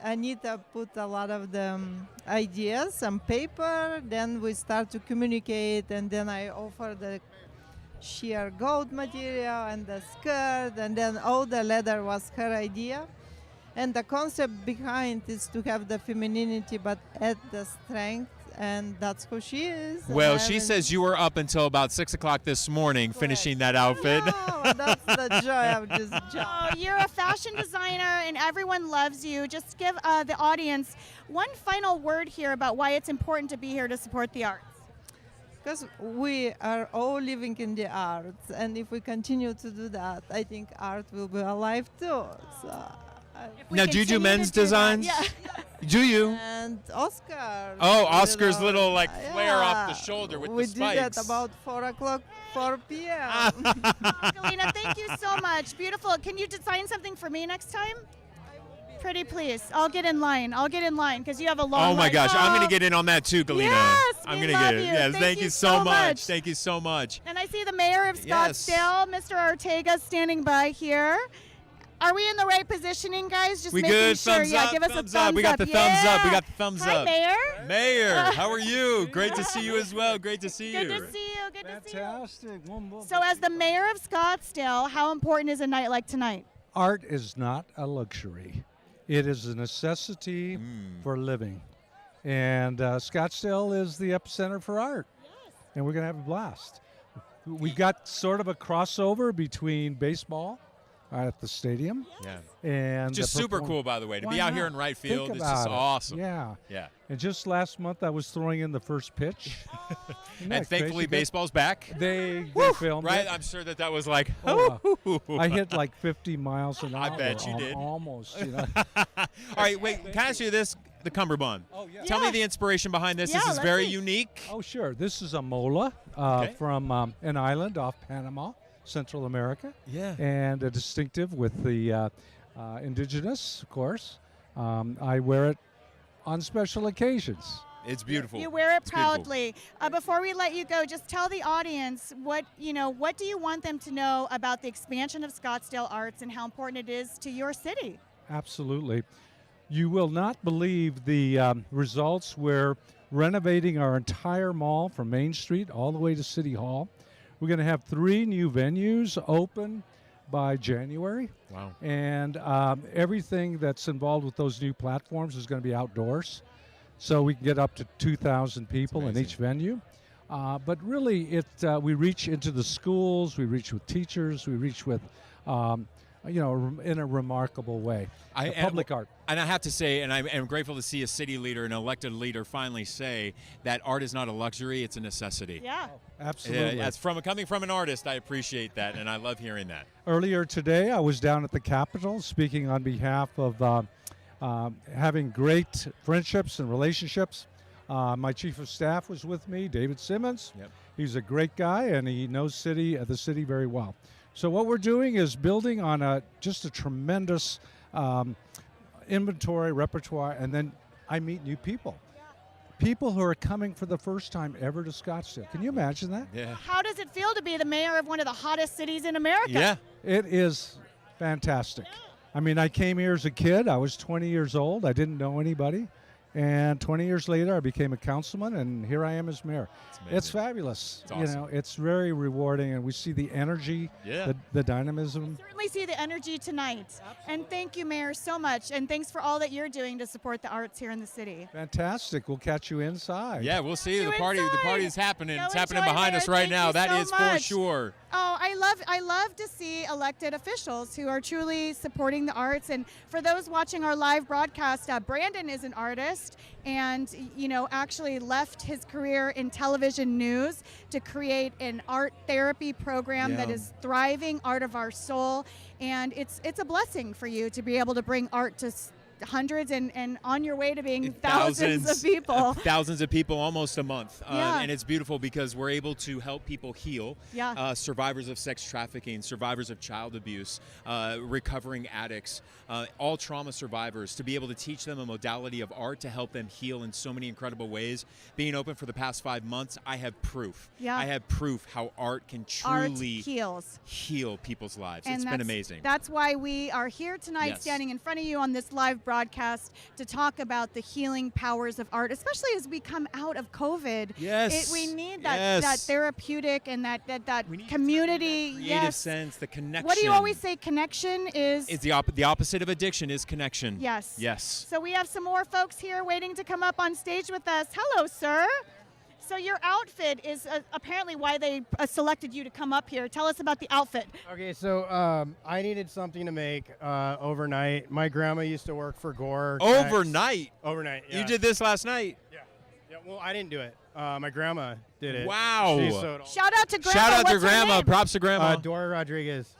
Anita put a lot of the ideas on paper. Then we start to communicate, and then I offer the sheer gold material and the skirt, and then all the leather was her idea. And the concept behind is to have the femininity but add the strength, and that's who she is. Well, she says you were up until about 6 o'clock this morning finishing that outfit. Oh, that's the joy of this job. Oh, you're a fashion designer and everyone loves you. Just give the audience one final word here about why it's important to be here to support the arts. Because we are all living in the arts, and if we continue to do that, I think art will be alive too. So, now, do you do men's designs? Yeah. Do you? And Oscar. Oh, Oscar's little like flare off the shoulder with we the spikes. did that about 4 o'clock, 4 p.m. Galina, thank you so much. Beautiful. Can you design something for me next time? Pretty please. I'll get in line. Because you have a long Oh my line. gosh, I'm going to get in on that too, Galina. Yes, I'm we going to love get it. you. Yes, thank you so much. much. Thank you so much. And I see the mayor of Yes. Scottsdale, Mr. Ortega, standing by here. Are we in the right positioning, guys? Just We making good? sure. Thumbs yeah, up, give us thumbs a thumbs up. We got the up. thumbs up. We Yeah. got the thumbs Hi, up. Mayor. Mayor, how are you? Great to see you as well. Great to see you. Good to see you. Good to see you. Fantastic. So, as the mayor of Scottsdale, how important is a night like tonight? Art is not a luxury. It is a necessity for living. And Scottsdale is the epicenter for art. And we're going to have a blast. We've got sort of a crossover between baseball at the stadium. Yeah. And just the super cool, by the way, to be out here in right field. It's just awesome. Yeah. Yeah. And just last month, I was throwing in the first pitch. And thankfully, baseball's back. They filmed right? it. I'm sure that was like, I hit like 50 miles an hour. I bet you did. Almost, you know. All right, wait, can I ask you this? The cummerbund. Oh, yeah. Tell me the inspiration behind this. This is very unique. Oh, sure. This is a mola from an island off Panama, Central America. Yeah. And a distinctive with the indigenous, of course. I wear it on special occasions. It's beautiful. You wear it It's beautiful. proudly. Before we let you go, just tell the audience what do you want them to know about the expansion of Scottsdale Arts and how important it is to your city? Absolutely. You will not believe the results. We're renovating our entire mall from Main Street all the way to City Hall. We're going to have 3 new venues open by January. Wow. And everything that's involved with those new platforms is going to be outdoors. So we can get up to 2,000 people in each venue. But really, we reach into the schools, we reach with teachers, we reach with, in a remarkable way. Public art. And I have to say, and I'm grateful to see a city leader, an elected leader, finally say that art is not a luxury, it's a necessity. Yeah. Absolutely. Yeah, coming from an artist, I appreciate that, and I love hearing that. Earlier today, I was down at the Capitol speaking on behalf of having great friendships and relationships. My chief of staff was with me, David Simmons. Yep. He's a great guy, and he knows the city very well. So what we're doing is building on just a tremendous inventory, repertoire, and then I meet new people. People who are coming for the first time ever to Scottsdale. Can you imagine that? Yeah. How does it feel to be the mayor of one of the hottest cities in America? Yeah. It is fantastic. I mean, I came here as a kid. I was 20 years old. I didn't know anybody. And 20 years later, I became a councilman, and here I am as mayor. It's fabulous. It's awesome. It's very rewarding, and we see the energy, the dynamism. Certainly see the energy tonight. And thank you, Mayor, so much. And thanks for all that you're doing to support the arts here in the city. Fantastic. We'll catch you inside. Yeah, we'll see. The party is happening. Go It's happening enjoy, behind Mayor. us right Thank now. you That so is for much. sure. Oh, I love to see elected officials who are truly supporting the arts. And for those watching our live broadcast, Brandon is an artist and, actually left his career in television news to create an art therapy program that is thriving, Art of Our Soul. And it's a blessing for you to be able to bring art to hundreds and on your way to being thousands of people. Thousands of people almost a month. Yeah. And it's beautiful because we're able to help people heal. Yeah. Survivors of sex trafficking, survivors of child abuse, recovering addicts, all trauma survivors, to be able to teach them a modality of art to help them heal in so many incredible ways. Being open for the past 5 months, I have proof. Yeah. I have proof how art can truly heal people's lives. And It's been amazing. That's why we are here tonight, Yes. standing in front of you on this live broadcast to talk about the healing powers of art, especially as we come out of COVID. Yes. We need that therapeutic and that community. Creative sense, the connection. What do you always say? Connection is the opposite of addiction is connection. Yes. Yes. So we have some more folks here waiting to come up on stage with us. Hello, sir. So your outfit is apparently why they selected you to come up here. Tell us about the outfit. Okay, so I needed something to make overnight. My grandma used to work for Gore. Overnight? Overnight, yeah. You did this last night? Yeah, well, I didn't do it. My grandma did it. Wow. She sewed all- Shout out to Grandma. Shout out to What's her Grandma. name? Props to Grandma. Dora Rodriguez.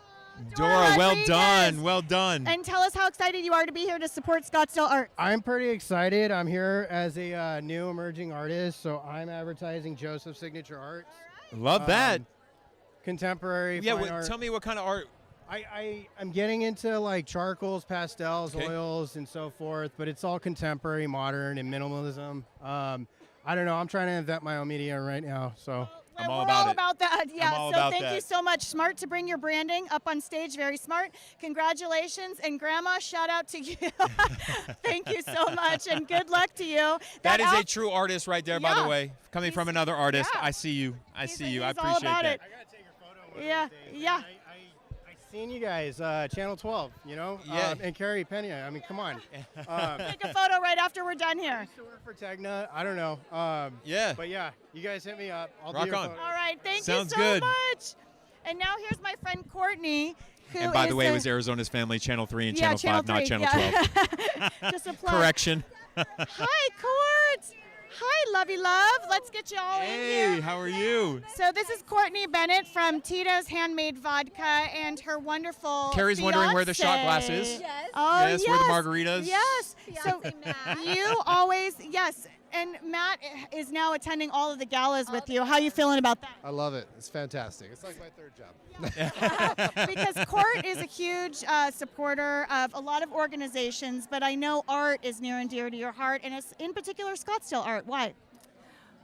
Dora, well Rodriguez. done. Well done. And tell us how excited you are to be here to support Scottsdale Art. I'm pretty excited. I'm here as a new emerging artist, so I'm advertising Joseph Signature Arts. Love that. Contemporary Yeah, fine art. tell me what kind of art. I'm getting into like charcoals, pastels, Okay. oils, and so forth, but it's all contemporary, modern, and minimalism. I don't know. I'm trying to invent my own media right now, so. I'm all We're about all it. about that. Yeah. all So about thank that. you so much. Smart to bring your branding up on stage. Very smart. Congratulations. And Grandma, shout out to you. Thank you so much. And good luck to you. That is a outfit- true artist right there, by the Yeah. way. Coming from another artist. yeah. I see you. I see you. I He's all appreciate about that. it. Yeah. Yeah. Seen you guys, Channel 12, you know? Yeah. And Carey, Pena. I mean, come on. Take a photo right after we're done here. For Tegna, I don't know. Yeah. But yeah, you guys hit me up. I'll Rock do your on. photo. All right. Thank Sounds you so good. much. And now here's my friend Courtney. Who And by the is way, a- it was Arizona's Family, Channel 3 and Yeah, Channel 5, not 3, Channel yeah. 12. Just a plug. Correction. Hi, Court. Hi, lovey love. Let's get you all in here. Hey, how are you? So this is Courtney Bennett from Tito's Handmade Vodka and her wonderful Carrie's wondering where the shot glass fiancé. is. Yes. Oh, Yes, yes. where the margaritas. Yes. So you always, yes. And Matt is now attending all of the galas with you. How are you feeling about that? I love it. It's fantastic. It's like my third job. Because Court is a huge supporter of a lot of organizations, but I know art is near and dear to your heart, and it's in particular Scottsdale Art. Why?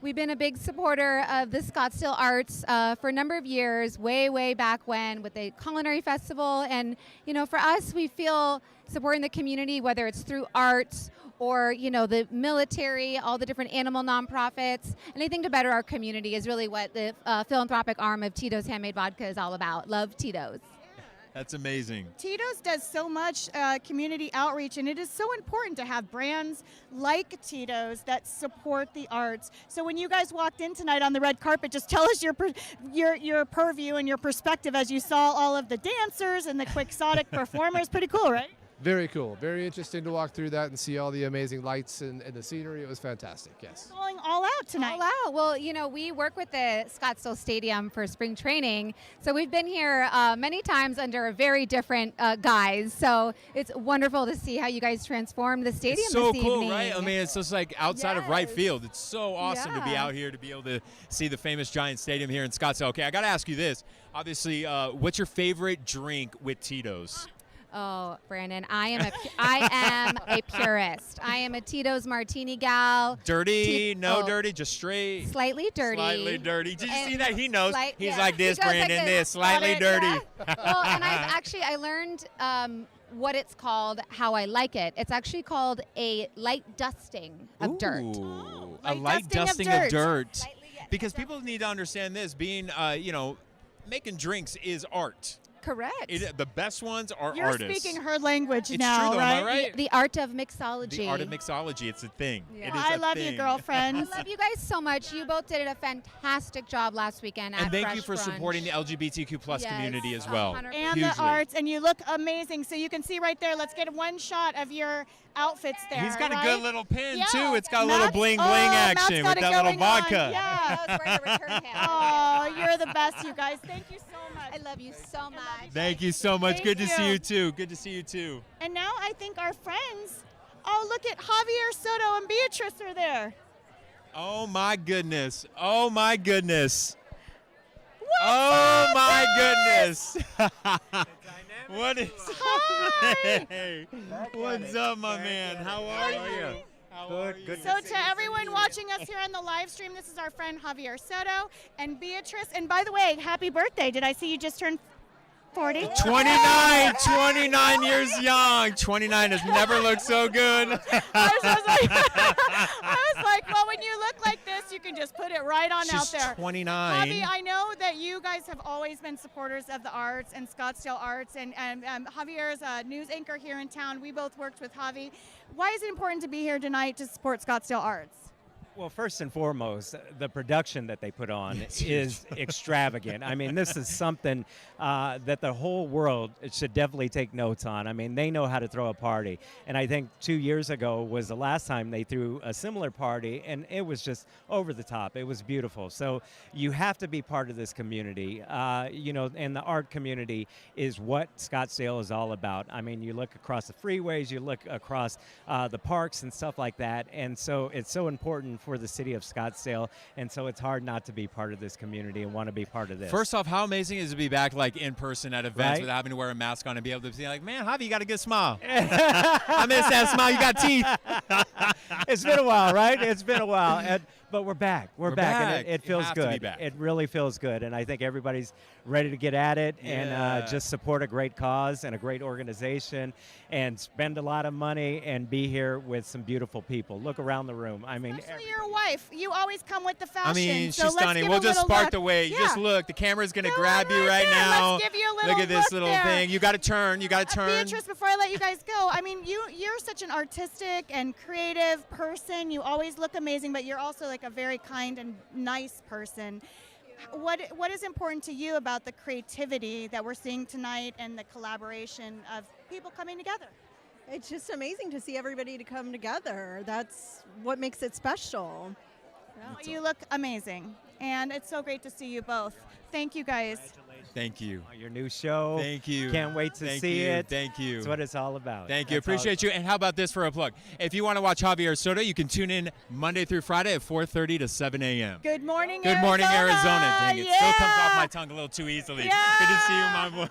We've been a big supporter of the Scottsdale Arts for a number of years, way back when with the Culinary Festival. And, you know, for us, we feel supporting the community, whether it's through arts or, you know, the military, all the different animal nonprofits. Anything to better our community is really what the philanthropic arm of Tito's Handmade Vodka is all about. Love Tito's. That's amazing. Tito's does so much community outreach, and it is so important to have brands like Tito's that support the arts. So when you guys walked in tonight on the red carpet, just tell us your purview and your perspective as you saw all of the dancers and the Quixotic performers. Pretty cool, right? Very cool. Very interesting to walk through that and see all the amazing lights and the scenery. It was fantastic, yes. Going all out tonight. All out. Well, you know, we work with the Scottsdale Stadium for spring training, so we've been here many times under a very different guise. So it's wonderful to see how you guys transform the stadium It's so this cool, evening. right? I mean, it's just like outside of right field. It's so awesome to be Yeah. out here to be able to see the famous Giant Stadium here in Scottsdale. Okay, I got to ask you this. Obviously, what's your favorite drink with Tito's? Oh, Brandon, I am a purist. I am a Tito's martini gal. Dirty, dirty, just straight. Slightly dirty. Slightly dirty. Did you see And that? He knows. slight- He's yeah. like this, He goes like Brandon, this. this, slightly Got it, dirty. yeah. Well, and I learned what it's called, how I like it. It's actually called a light dusting of dirt. Ooh, a light dusting of dirt. Because people need to understand this. Being, making drinks is art. Correct. The best ones are You're artists. speaking her language It's now, true, though, right? am I right? The art of mixology. The art of mixology. It's a thing. Yeah. It is I a love you, thing. girlfriends. I love you guys so much. You both did a fantastic job last weekend at And thank Fresh you for Brunch. supporting the LGBTQ plus Yes, community as well. 100%. And Hugely. the arts, and you look amazing. So you can see right there. Let's get one shot of your outfits there. He's got a right? good little pin, Yeah. too. It's got a little Matt's- bling oh, bling Matt's action got with it that little going on. vodka. Yeah. Oh, you're the best, you guys. Thank you so much. I love you so much. Thank you so much. Thank Good to see you. you, too. Good to see you, too. And now I think our friends. Oh, look at Javier Soto and Beatrice are there. Oh, my goodness. Oh, my goodness. Oh, my goodness. What is Hey, what's up, my man? How are you? Good. So to everyone watching us here on the live stream, this is our friend Javier Soto and Beatrice. And by the way, happy birthday. Did I see you just turned 40. 29 years young. 29 has never looked so good. I was like, well, when you look like this, you can just put it right on out She's there. 29. Javi, I know that you guys have always been supporters of the arts and Scottsdale Arts, and Javier is a news anchor here in town. We both worked with Javi. Why is it important to be here tonight to support Scottsdale Arts? Well, first and foremost, the production that they put on is extravagant. I mean, this is something that the whole world should definitely take notes on. I mean, they know how to throw a party. And I think 2 years ago was the last time they threw a similar party, and it was just over the top. It was beautiful. So you have to be part of this community. You know, and the art community is what Scottsdale is all about. I mean, you look across the freeways, you look across the parks and stuff like that. And so it's so important for the city of Scottsdale, and so it's hard not to be part of this community and want to be part of this. First off, how amazing is it to be back like in person at events Right? without having to wear a mask on and be able to be like, man, Javi, you got a good smile. I miss that smile. You got teeth. It's been a while, right? It's been a while. But we're back. We're back. And back. it feels You have to be good. back. It really feels good. And I think everybody's ready to get at it and just support a great cause and a great organization and spend a lot of money and be here with some beautiful people. Look around the room. I mean, Especially your wife. You always come with the fashion. I mean, so she's let's stunning. give We'll a just little spark look. the way. Yeah. Just look. The camera's going to Go grab you right there. now. Let's give you a little Look at this look little there. thing. You got to turn. You got to turn. Beatrice, before I let you guys go, I mean, you're such an artistic and creative person. You always look amazing, but you're also like a very kind and nice person. What is important to you about the creativity that we're seeing tonight and the collaboration of people coming together? It's just amazing to see everybody to come together. That's what makes it special. Well, you look amazing, and it's so great to see you both. Thank you, guys. Thank you. your new show. Thank you. Can't wait to Thank see you. it. Thank you. That's what it's all about. Thank you. That's all Appreciate you. And how about this for a plug? If you want to watch Javier Soto, you can tune in Monday through Friday at 4:30 to 7 a.m. Good morning, Good morning, Arizona. Dang, it still comes off Yeah. my tongue a little too easily. Yeah. Good to see you, my boy.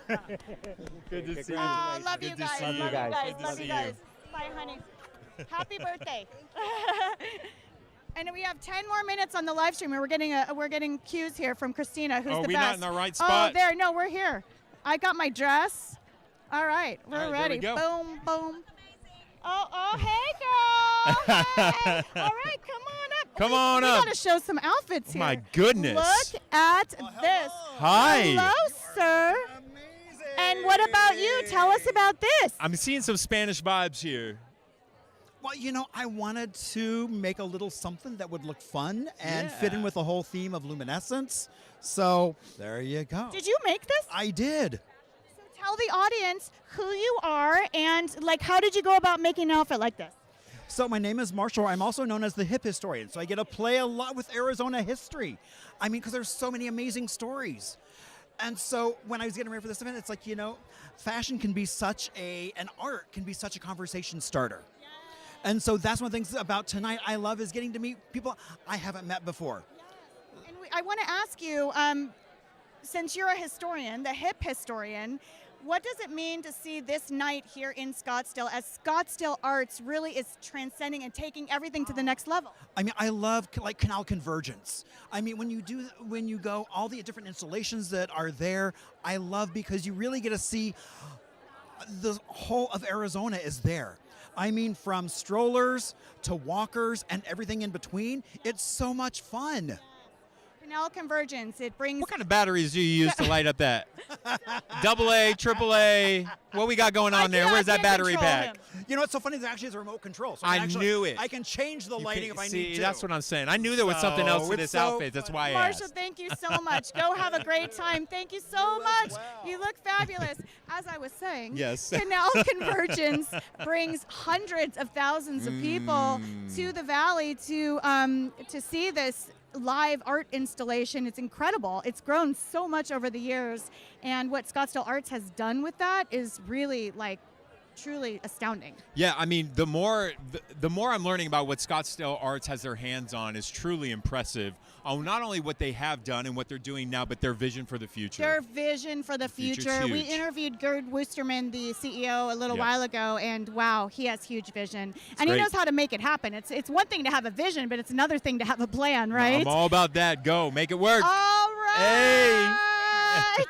Good to see you. Oh, love Good you to guys. see Love you. you guys. Good to Love see you you. guys. Bye, honey. Happy birthday. And we have 10 more minutes on the live stream. We're getting cues here from Christina, who's Oh, the we best. not in the right Oh, spot? there. No, we're here. I got my dress. All right, we're All right, there ready. we go. Boom, boom. Oh, hey, girl. Hey. All right, come on up. Come on we up. got to show some outfits here. My goodness. Look at this. Hi. Hello, sir. And what about you? Tell us about this. I'm seeing some Spanish vibes here. Well, you know, I wanted to make a little something that would look fun and fit in Yeah. with the whole theme of luminescence. So there you go. Did you make this? I did. Tell the audience who you are and like how did you go about making an outfit like this? So my name is Marshall. I'm also known as the hip historian. So I get to play a lot with Arizona history. I mean, because there's so many amazing stories. And so when I was getting ready for this event, it's like, you know, fashion can be an art can be such a conversation starter. And so that's one of the things about tonight I love is getting to meet people I haven't met before. And I want to ask you, since you're a historian, the hip historian, what does it mean to see this night here in Scottsdale as Scottsdale Arts really is transcending and taking everything to the next level? I mean, I love like canal convergence. I mean, when you go, all the different installations that are there, I love because you really get to see the whole of Arizona is there. I mean, from strollers to walkers and everything in between. It's so much fun. Canal convergence, it brings... What kind of batteries do you use to light up that? AA, AAA. What we got going on there? Where's that battery pack? You know what's so funny? There actually is a remote control. So I knew it. I can change the lighting if I need to. That's what I'm saying. I knew there was something else to this outfit. That's why I Marshall, asked. thank you so much. Go have a great time. Thank you so much. You look fabulous. As I was saying, Yes. Canal Convergence brings hundreds of thousands of people to the valley to see this live art installation. It's incredible. It's grown so much over the years, and what Scottsdale Arts has done with that is really like truly astounding. Yeah, I mean, the more I'm learning about what Scottsdale Arts has their hands on is truly impressive on not only what they have done and what they're doing now, but their vision for the future. Their vision for the future's future. We huge. interviewed Gerd Woosterman, the CEO, a little Yep. while ago, and wow, he has huge vision. And great. he knows how to make it happen. It's one thing to have a vision, but it's another thing to have a plan, right? I'm all about that. Go, make it work. All right.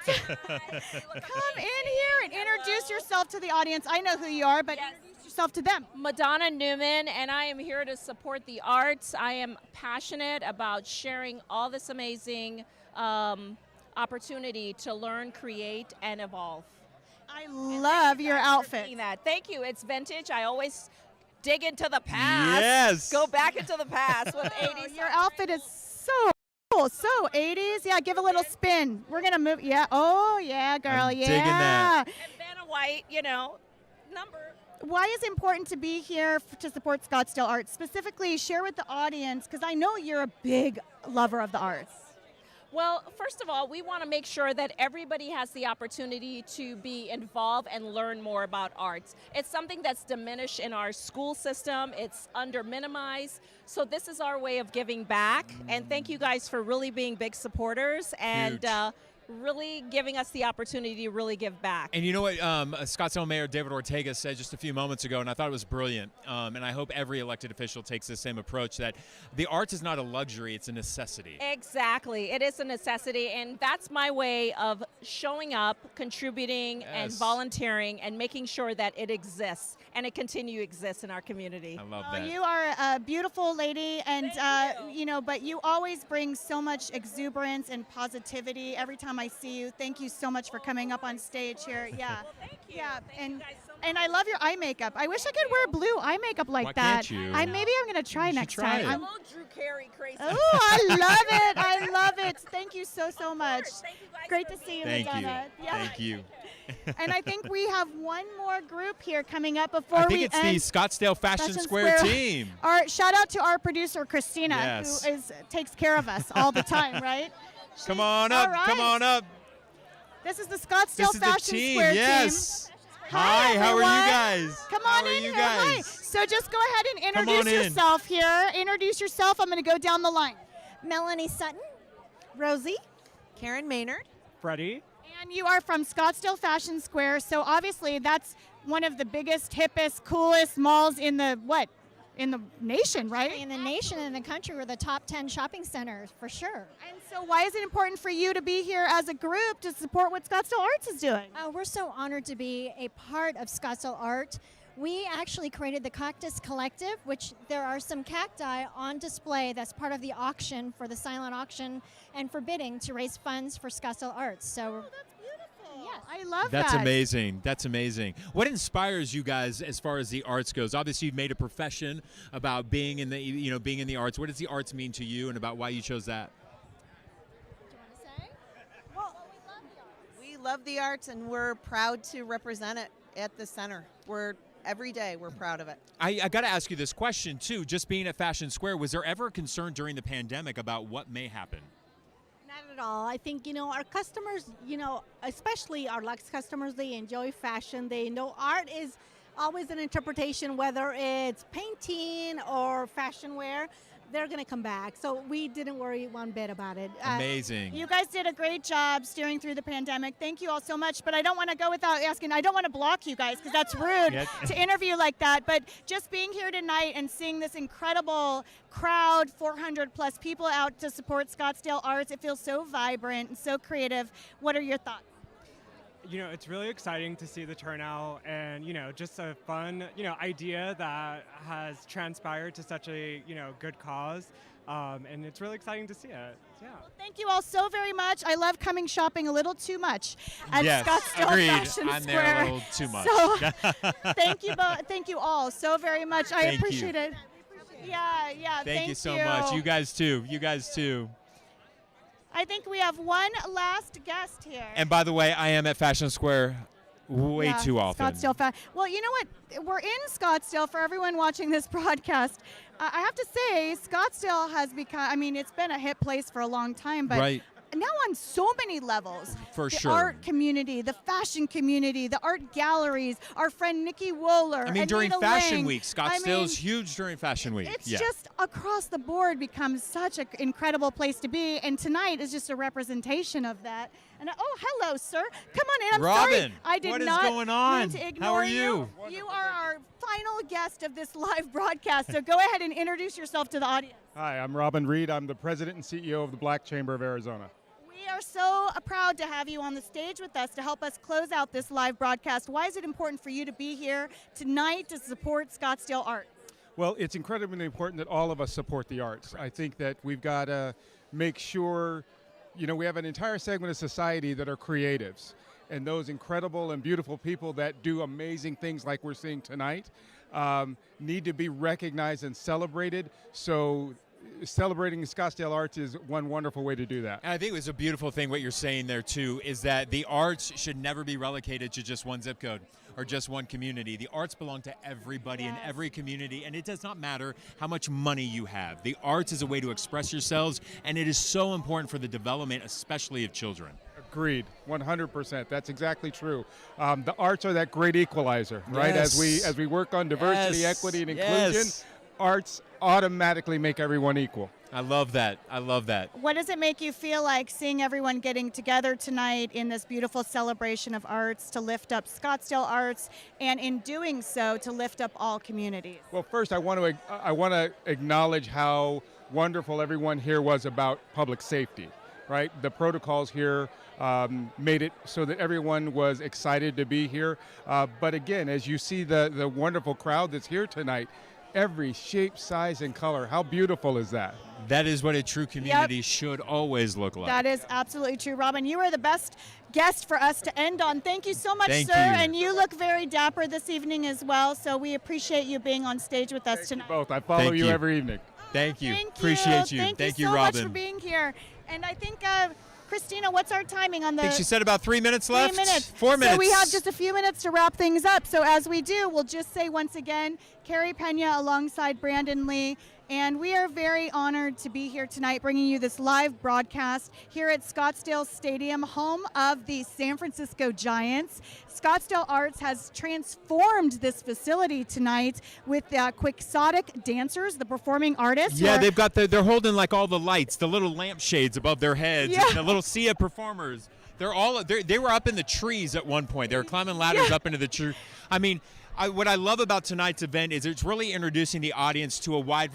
Come in here and introduce yourself to the audience. I know who you are, but introduce yourself to them. Madonna Newman, and I am here to support the arts. I am passionate about sharing all this amazing opportunity to learn, create, and evolve. I love your outfit. Thank you. It's vintage. I always dig into the past. Yes. Go back into the past with 80s. Your outfit is so cool, so 80s. Yeah, give a little spin. We're gonna move. Yeah. Oh yeah, girl. I'm yeah. digging that. And Vanna White, you know, number. Why is it important to be here to support Scottsdale Arts? Specifically, share with the audience, because I know you're a big lover of the arts. Well, first of all, we want to make sure that everybody has the opportunity to be involved and learn more about arts. It's something that's diminished in our school system. It's under-minimized. So this is our way of giving back. And thank you guys for really being big supporters and really giving us the opportunity to really give back. And you know what Scottsdale Mayor David Ortega said just a few moments ago, and I thought it was brilliant, and I hope every elected official takes the same approach, that the arts is not a luxury, it's a necessity. Exactly. It is a necessity, and that's my way of showing up, contributing, and volunteering, and making sure that it exists, and it continue to exist in our community. I love that. You are a beautiful lady, and you know, but you always bring so much exuberance and positivity every time I see you. Thank you so much for coming up on stage here. Yeah. Well, thank you. Yeah, Thank you guys so much. and I love your eye makeup. I wish I could wear blue eye makeup like Why that. can't you? Maybe I'm gonna try next try time. it. I'm- Hello, Drew Carey, crazy. Oh, I love it. I love it. Thank you so much. Thank you guys Great for to see you, Thank you. Madonna. Yeah. Thank you. And I think we have one more group here coming up before I think we it's end. the Scottsdale Fashion Square team. Our shout out to our producer Christina, Yes. who takes care of us all the time, right? Come on up. all right. Come on up. This is the Scottsdale This is Fashion the team. Square Yes. team. Hi, how are everyone. you guys? Come How on are in you here. Hi. guys? So just go ahead and Come on introduce in. yourself here. Introduce yourself. I'm going to go down the line. Melanie Sutton, Rosie, Karen Maynard. Freddie. And you are from Scottsdale Fashion Square, so obviously that's one of the biggest, hippest, coolest malls in the in the nation, right? In the nation and the country, we're the top 10 shopping centers for sure. And so why is it important for you to be here as a group to support what Scottsdale Arts is doing? We're so honored to be a part of Scottsdale Art. We actually created the Cactus Collective, which there are some cacti on display that's part of the auction for the silent auction and for bidding to raise funds for Scottsdale Arts. So I love That's that. amazing. That's amazing. What inspires you guys as far as the arts goes? Obviously, you've made a profession about being in the being in the arts. What does the arts mean to you, and about why you chose that? We love the arts, and we're proud to represent it at the center. Every day we're proud of it. I got to ask you this question too. Just being at Fashion Square, was there ever a concern during the pandemic about what may happen? Not at all. I think, our customers, especially our luxe customers, they enjoy fashion. They know art is always an interpretation, whether it's painting or fashion wear. They're going to come back. So we didn't worry one bit about it. Amazing. You guys did a great job steering through the pandemic. Thank you all so much. But I don't want to go without asking. I don't want to block you guys because that's rude to interview like that. But just being here tonight and seeing this incredible crowd, 400 plus people out to support Scottsdale Arts, it feels so vibrant and so creative. What are your thoughts? It's really exciting to see the turnout and, just a fun, idea that has transpired to such a, good cause. And it's really exciting to see it. Yeah. Well, thank you all so very much. I love coming shopping a little too much at Yes, Scottsdale agreed. Fashion I'm Square. there a little too much. So thank you, thank you all so very much. I Thank appreciate you. it. Yeah. Thank you so much. You guys too. I think we have one last guest here. And by the way, I am at Fashion Square way too often. Scottsdale well, you know what? We're in Scottsdale for everyone watching this broadcast. I have to say, Scottsdale has become, it's been a hip place for a long time, but Right. now on so many levels. For the sure. art community, the fashion community, the art galleries, our friend Nikki Wohler, During Anita Fashion Lang. Week, Scottsdale's huge during Fashion Week. It's just across the board becomes such an incredible place to be, and tonight is just a representation of that. And hello, sir. Come on in. I'm Robin, sorry. I did what is not going on? mean to ignore How are you? You are our final guest of this live broadcast, so go ahead and introduce yourself to the audience. Hi, I'm Robin Reed. I'm the president and CEO of the Black Chamber of Arizona. We are so proud to have you on the stage with us to help us close out this live broadcast. Why is it important for you to be here tonight to support Scottsdale art? Well, it's incredibly important that all of us support the arts. I think that we've got to make sure, we have an entire segment of society that are creatives. And those incredible and beautiful people that do amazing things like we're seeing tonight need to be recognized and celebrated. So celebrating Scottsdale Arts is one wonderful way to do that. And I think it was a beautiful thing what you're saying there too, is that the arts should never be relegated to just one zip code or just one community. The arts belong to everybody in every community, and it does not matter how much money you have. The arts is a way to express yourselves, and it is so important for the development, especially of children. Agreed, 100%. That's exactly true. The arts are that great equalizer, right? Yes. As we work on diversity, equity, and inclusion, arts automatically make everyone equal. I love that. I love that. What does it make you feel like seeing everyone getting together tonight in this beautiful celebration of arts to lift up Scottsdale Arts, and in doing so to lift up all communities? Well, first I want to acknowledge how wonderful everyone here was about public safety, right? The protocols here made it so that everyone was excited to be here. But again, as you see the wonderful crowd that's here tonight, every shape, size, and color, how beautiful is that? That is what a true community should always look like. That is absolutely true. Robin, you are the best guest for us to end on. Thank you so much, Thank sir. you. And you look very dapper this evening as well, so we appreciate you being on stage with us tonight. Both. I follow you every evening. Thank you. Thank Appreciate you. Thank you you, so Robin. much for being here. And I think, Christina, what's our timing on the... I think she said about 3 minutes left. 3 minutes. 4 minutes. So we have just a few minutes to wrap things up. So as we do, we'll just say once again, Carey Pena alongside Brandon Lee. And we are very honored to be here tonight bringing you this live broadcast here at Scottsdale Stadium, home of the San Francisco Giants. Scottsdale Arts has transformed this facility tonight with Quixotic dancers, the performing artists. Yeah, they've got they're holding like all the lights, the little lampshades above their heads, Yeah. and the little Sia performers. They were up in the trees at one point. They were climbing ladders up into the tree. I mean, what I love about tonight's event is it's really introducing the audience to a wide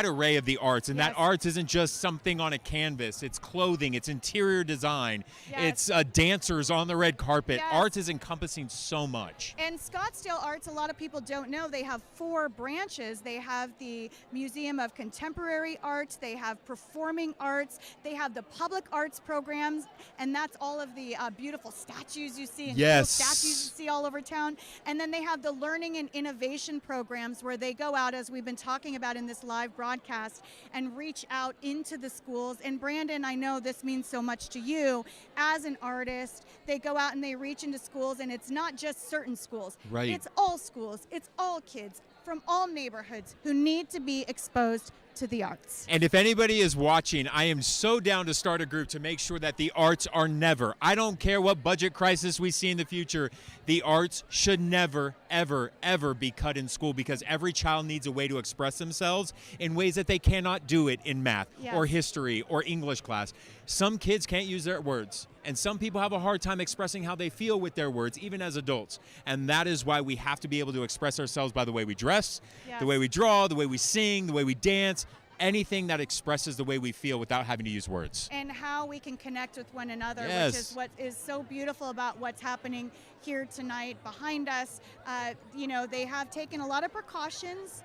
array of the arts, and that arts isn't just something on a canvas. It's clothing, it's interior design, it's dancers on the red carpet. Arts is encompassing so much. And Scottsdale Arts, a lot of people don't know, they have 4 branches. They have the Museum of Contemporary Art, they have Performing Arts, they have the Public Arts programs, and that's all of the beautiful statues you see and cool statues you see all over town. And then they have the learning and innovation programs where they go out, as we've been talking about in this live broadcast, and reach out into the schools. And Brandon, I know this means so much to you as an artist. They go out and they reach into schools, and it's not just certain schools. Right. It's all schools. It's all kids from all neighborhoods who need to be exposed to the arts. And if anybody is watching, I am so down to start a group to make sure that the arts are never, I don't care what budget crisis we see in the future, the arts should never, ever, ever be cut in school, because every child needs a way to express themselves in ways that they cannot do it in math or history or English class. Some kids can't use their words, and some people have a hard time expressing how they feel with their words, even as adults. And that is why we have to be able to express ourselves by the way we dress, the way we draw, the way we sing, the way we dance, anything that expresses the way we feel without having to use words. And how we can connect with one another, Yes. which is what is so beautiful about what's happening here tonight behind us. They have taken a lot of precautions,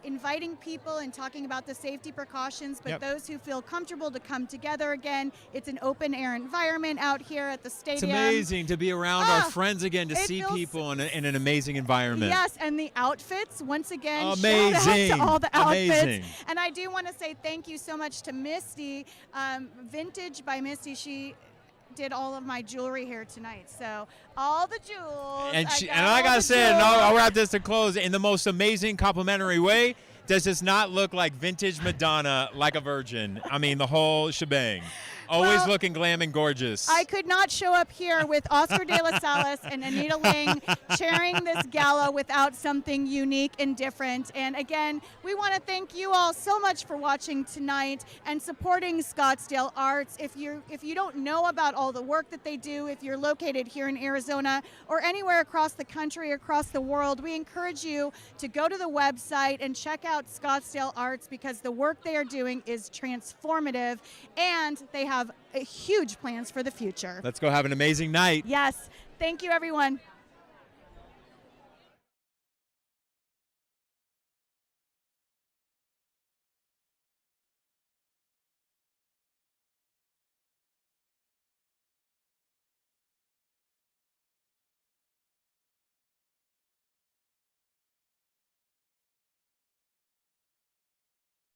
inviting people and talking about the safety precautions, but those who feel comfortable to come together again, it's an open air environment out here at the stadium. It's amazing to be around our friends again, to see people in an amazing environment. Yes, and the outfits, once again, Amazing. shout out to all the outfits. Amazing. And I do want to say thank you so much to Misty, Vintage by Misty. She did all of my jewelry here tonight. So all the jewels. And I gotta say, and I'll wrap this to close in the most amazing complimentary way. Does this not look like vintage Madonna, like a virgin? I mean, the whole shebang. Always looking glam and gorgeous. I could not show up here with Oscar de la Salas and Anita Ling chairing this gala without something unique and different. And again, we want to thank you all so much for watching tonight and supporting Scottsdale Arts. If you don't know about all the work that they do, if you're located here in Arizona or anywhere across the country, across the world, we encourage you to go to the website and check out Scottsdale Arts, because the work they are doing is transformative, and they have have huge plans for the future. Let's go have an amazing night. Yes. Thank you, everyone.